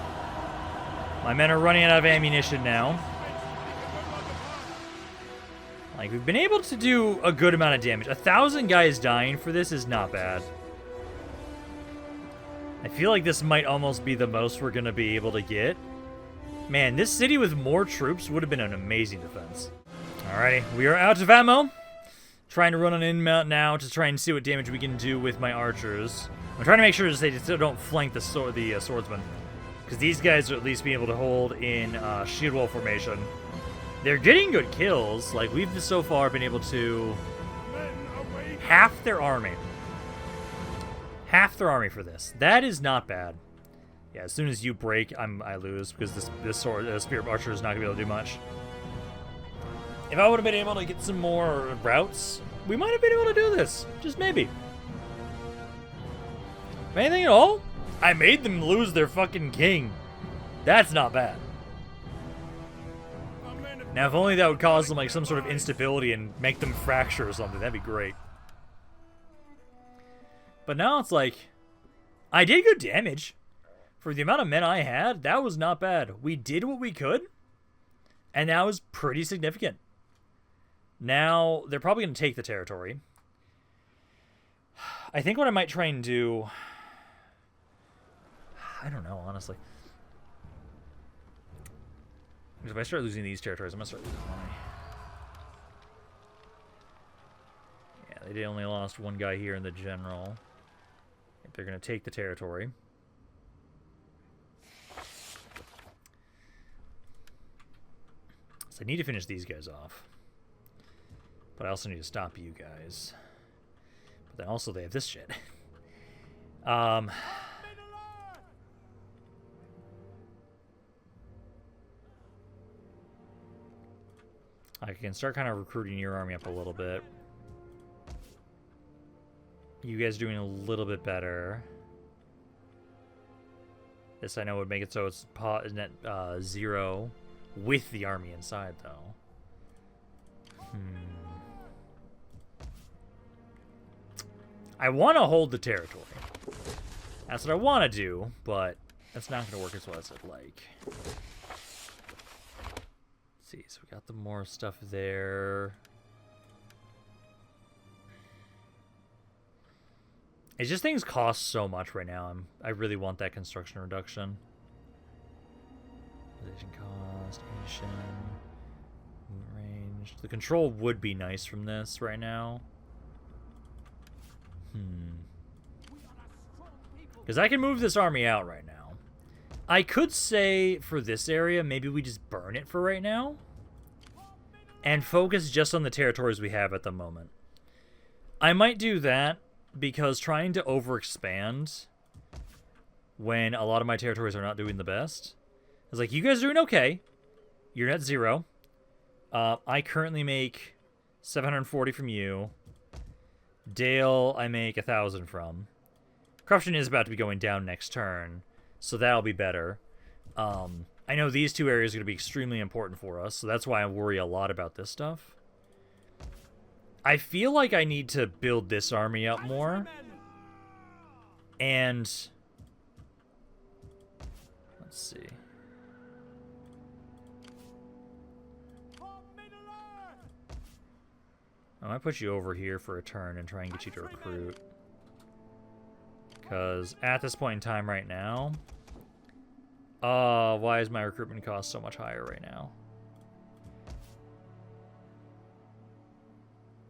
My men are running out of ammunition now. Like, we've been able to do a good amount of damage. 1,000 guys dying for this is not bad. I feel like this might almost be the most we're going to be able to get. Man, this city with more troops would have been an amazing defense. Alrighty, we are out of ammo. Trying to run an inmount now to try and see what damage we can do with my archers. I'm trying to make sure that they just don't flank the swordsmen. Because these guys are at least being able to hold in shield wall formation. They're getting good kills. Like, we've so far been able to... half their army. Half their army for this. That is not bad. Yeah, as soon as you break, I lose. Because this spear archer is not going to be able to do much. If I would have been able to get some more routes, we might have been able to do this. Just maybe. Anything at all? I made them lose their fucking king. That's not bad. Now, if only that would cause them like some sort of instability and make them fracture or something, that'd be great. But now it's like, I did good damage. For the amount of men I had, that was not bad. We did what we could, and that was pretty significant. Now, they're probably going to take the territory. I think what I might try and do... I don't know, honestly. If I start losing these territories, I'm going to start losing money. Yeah, they only lost one guy here in the general. If they're going to take the territory. So I need to finish these guys off. But I also need to stop you guys. But then also they have this shit. I can start kind of recruiting your army up a little bit. You guys doing a little bit better. This I know would make it so it's net 0 with the army inside, though. I want to hold the territory. That's what I want to do, but that's not going to work as well as I'd like. Let's see, so we got the more stuff there. It's just things cost so much right now. I really want that construction reduction. Position cost, Asian, range. The control would be nice from this right now. Because I can move this army out right now. I could say for this area, maybe we just burn it for right now. And focus just on the territories we have at the moment. I might do that because trying to overexpand when a lot of my territories are not doing the best. It's like, you guys are doing okay. You're at 0. I currently make 740 from you. Dale, I make 1,000 from. Corruption is about to be going down next turn, so that'll be better. I know these two areas are going to be extremely important for us, so that's why I worry a lot about this stuff. I feel like I need to build this army up more. And... let's see. I might put you over here for a turn and try and get you to recruit. Because at this point in time right now... why is my recruitment cost so much higher right now?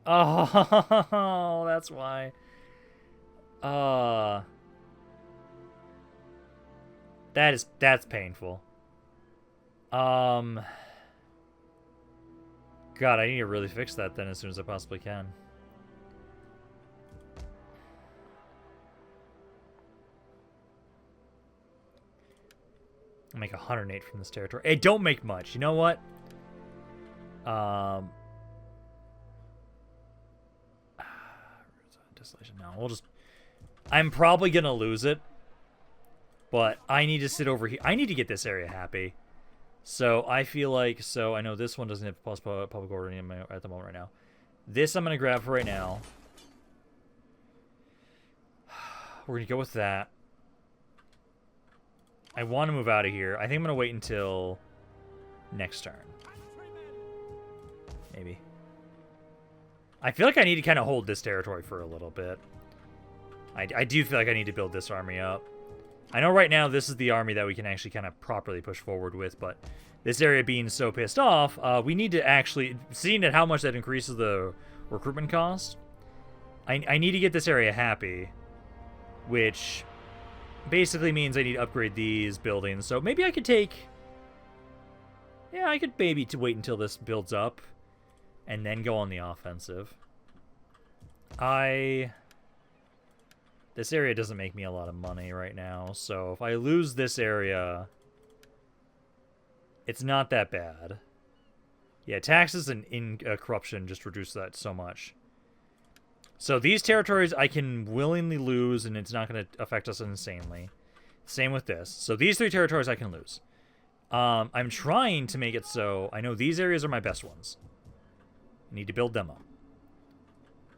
Oh, that's why. That's painful. God, I need to really fix that then as soon as I possibly can. I'll make 108 from this territory. Hey, don't make much. You know what? Desolation. No, we'll just... I'm probably going to lose it. But I need to sit over here. I need to get this area happy. So I feel like... So I know this one doesn't have plus public order at the moment right now. This I'm going to grab for right now. We're going to go with that. I want to move out of here. I think I'm going to wait until next turn. Maybe. I feel like I need to kind of hold this territory for a little bit. I do feel like I need to build this army up. I know right now this is the army that we can actually kind of properly push forward with, but this area being so pissed off, we need to actually, seeing at how much that increases the recruitment cost, I need to get this area happy, which basically means I need to upgrade these buildings. So maybe I could take, yeah, I could maybe wait until this builds up and then go on the offensive. This area doesn't make me a lot of money right now, so if I lose this area, it's not that bad. Yeah, taxes and corruption just reduce that so much. So these territories I can willingly lose, and it's not going to affect us insanely. Same with this. So these 3 territories I can lose. I'm trying to make it so I know these areas are my best ones. I need to build them up.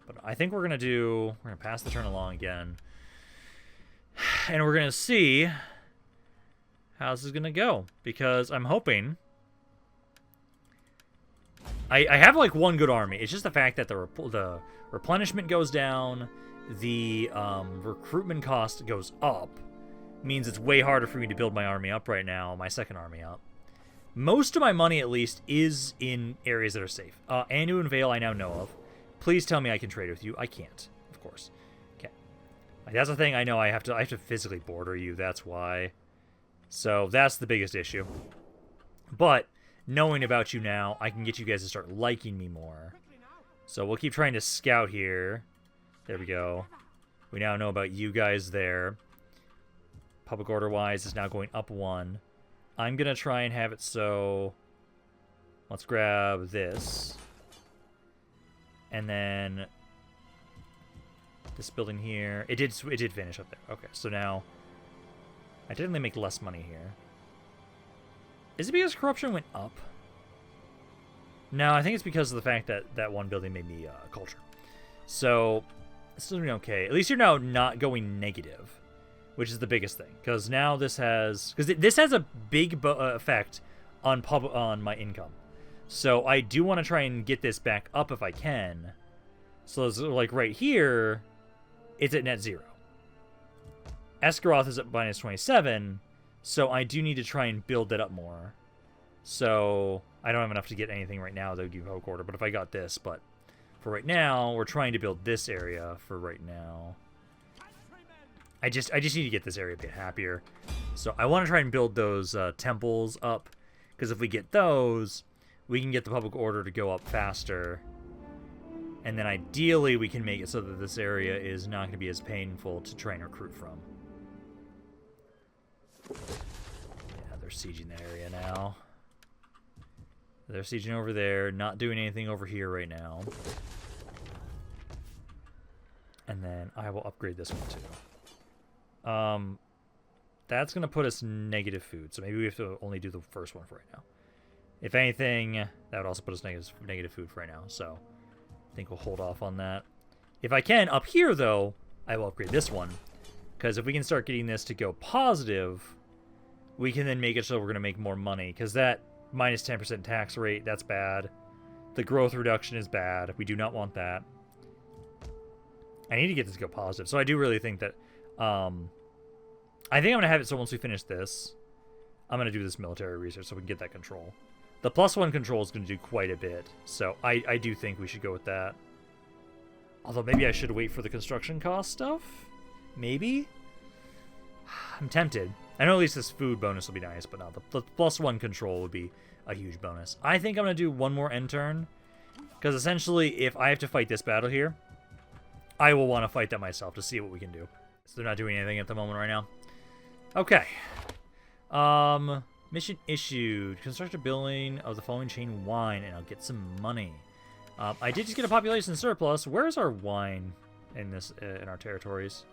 But I think we're going to pass the turn along again. And we're going to see how this is going to go. Because I'm hoping... I have like one good army. It's just the fact that the replenishment goes down. the recruitment cost goes up, means it's way harder for me to build my army up right now, my second army up. Most of my money, at least, is in areas that are safe. Anu and Vale I now know of. Please tell me I can trade with you. I can't, of course. Okay. That's the thing I know I have to physically border you, that's why. So that's the biggest issue. But knowing about you now, I can get you guys to start liking me more. So we'll keep trying to scout here. There we go. We now know about you guys there. Public order-wise, is now going up 1. I'm going to try and have it so... Let's grab this. And then... This building here. It did finish up there. Okay, so now... I did only make less money here. Is it because corruption went up? No, I think it's because of the fact that that one building made me culture. So, it's doing okay. At least you're now not going negative, which is the biggest thing. Because now this has... Because this has a big effect on my income. So I do want to try and get this back up if I can. So it's like right here, it's at net 0. Esgaroth is at minus 27, so I do need to try and build that up more. So I don't have enough to get anything right now that would give Hoke Order, but if I got this, but for right now, we're trying to build this area for right now. I just need to get this area a bit happier. So I want to try and build those temples up, because if we get those, we can get the public order to go up faster. And then ideally we can make it so that this area is not going to be as painful to try and recruit from. Yeah, they're sieging that area now. They're sieging over there, not doing anything over here right now. And then I will upgrade this one too. That's going to put us negative food, so maybe we have to only do the first one for right now. If anything, that would also put us negative food for right now, so I think we'll hold off on that. If I can, up here though, I will upgrade this one. Because if we can start getting this to go positive, we can then make it so we're going to make more money. Because that minus 10% tax rate, that's bad. The growth reduction is bad. We do not want that. I need to get this to go positive. So I do really think that... I think I'm going to have it so once we finish this, I'm going to do this military research so we can get that control. The +1 control is going to do quite a bit. So I do think we should go with that. Although maybe I should wait for the construction cost stuff? Maybe? I'm tempted. I know at least this food bonus will be nice, but no, the +1 control would be a huge bonus. I think I'm going to do one more end turn, because essentially, if I have to fight this battle here, I will want to fight that myself to see what we can do. So they're not doing anything at the moment right now. Okay. Mission issued. Construct a building of the following chain wine, and I'll get some money. I did just get a population surplus. Where's our wine in this in our territories?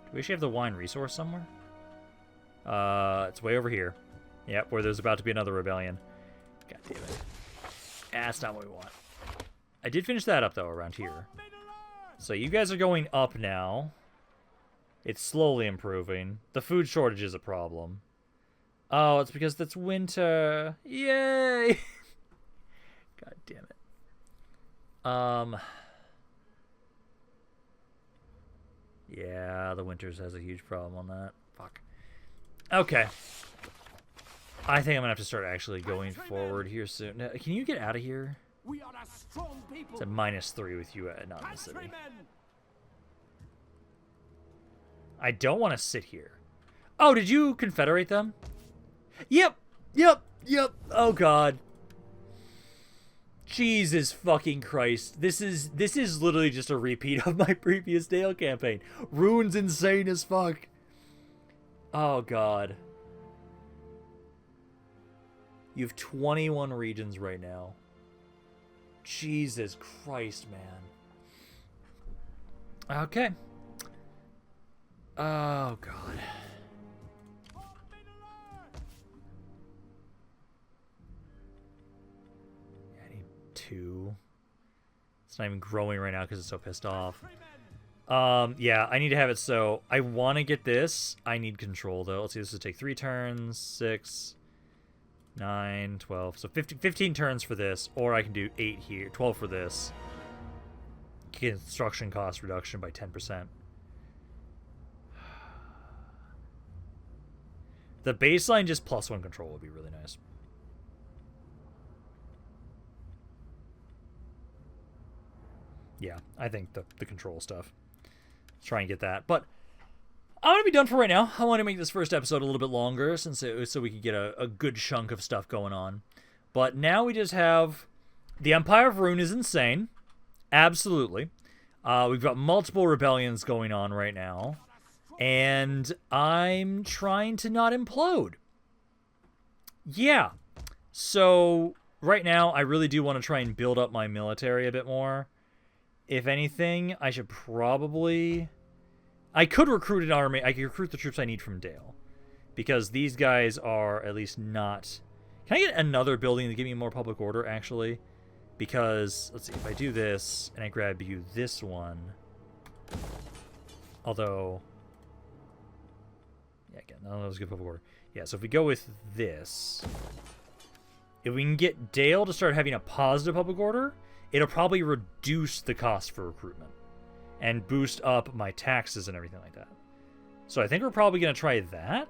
Do we actually have the wine resource somewhere? It's way over here. Yep, where there's about to be another rebellion. God damn it. That's not what we want. I did finish that up, though, around here. So you guys are going up now. It's slowly improving. The food shortage is a problem. Oh, it's because it's winter. Yay! God damn it. Yeah, the winters has a huge problem on that. Fuck. Okay. I think I'm gonna have to start actually going forward here soon. Now, can you get out of here? We are a strong people. It's a -3 with you not in the city. I don't want to sit here. Oh, did you confederate them? Yep. Oh god. Jesus fucking Christ. This is literally just a repeat of my previous Dale campaign. Rune's insane as fuck. Oh god. You have 21 regions right now. Jesus Christ, man. Okay. Oh god. It's not even growing right now because it's so pissed off. Yeah, I need to have it so I want to get this. I need control though. Let's see, this will take 3 turns, 6, 9, 12. So 15 turns for this, or I can do 8 here, 12 for this. construction cost reduction by 10%. The baseline just +1 control would be really nice. Yeah, I think the control stuff. Let's try and get that. But I'm going to be done for right now. I want to make this first episode a little bit longer so we can get a good chunk of stuff going on. But now we just have... The Empire of Rune is insane. Absolutely. We've got multiple rebellions going on right now. And I'm trying to not implode. Yeah. So, right now, I really do want to try and build up my military a bit more. If anything, I should probably... I could recruit an army. I could recruit the troops I need from Dale. Because these guys are at least not... Can I get another building to give me more public order, actually? Because, let's see, if I do this, and I grab you this one... Although... Yeah, again, none of those good public order. Yeah, so if we go with this... If we can get Dale to start having a positive public order, it'll probably reduce the cost for recruitment. And boost up my taxes and everything like that. So I think we're probably going to try that.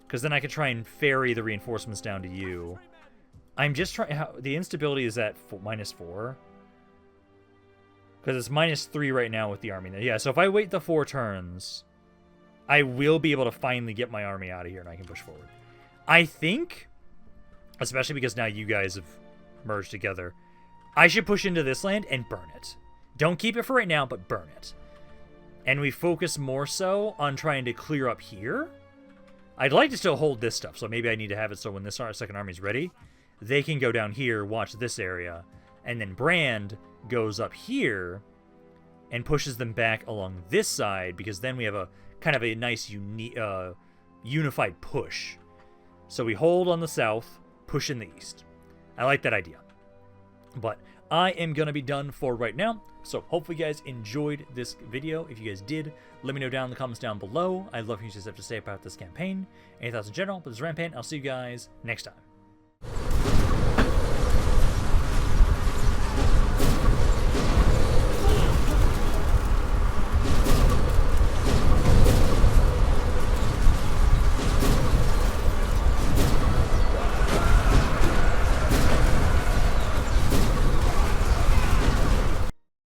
Because then I can try and ferry the reinforcements down to you. I'm just trying... The instability is at -4. Because it's -3 right now with the army. Yeah, so if I wait the 4 turns, I will be able to finally get my army out of here and I can push forward. I think, especially because now you guys have merged together, I should push into this land and burn it. Don't keep it for right now, but burn it. And we focus more so on trying to clear up here. I'd like to still hold this stuff, so maybe I need to have it so when this second army is ready, they can go down here, watch this area, and then Brand goes up here and pushes them back along this side, because then we have a kind of a nice unified push. So we hold on the south, push in the east. I like that idea. But I am going to be done for right now. So hopefully you guys enjoyed this video. If you guys did, let me know down in the comments down below. I'd love for you guys to have to say about this campaign. Any thoughts in general? But this is Rampaned. I'll see you guys next time.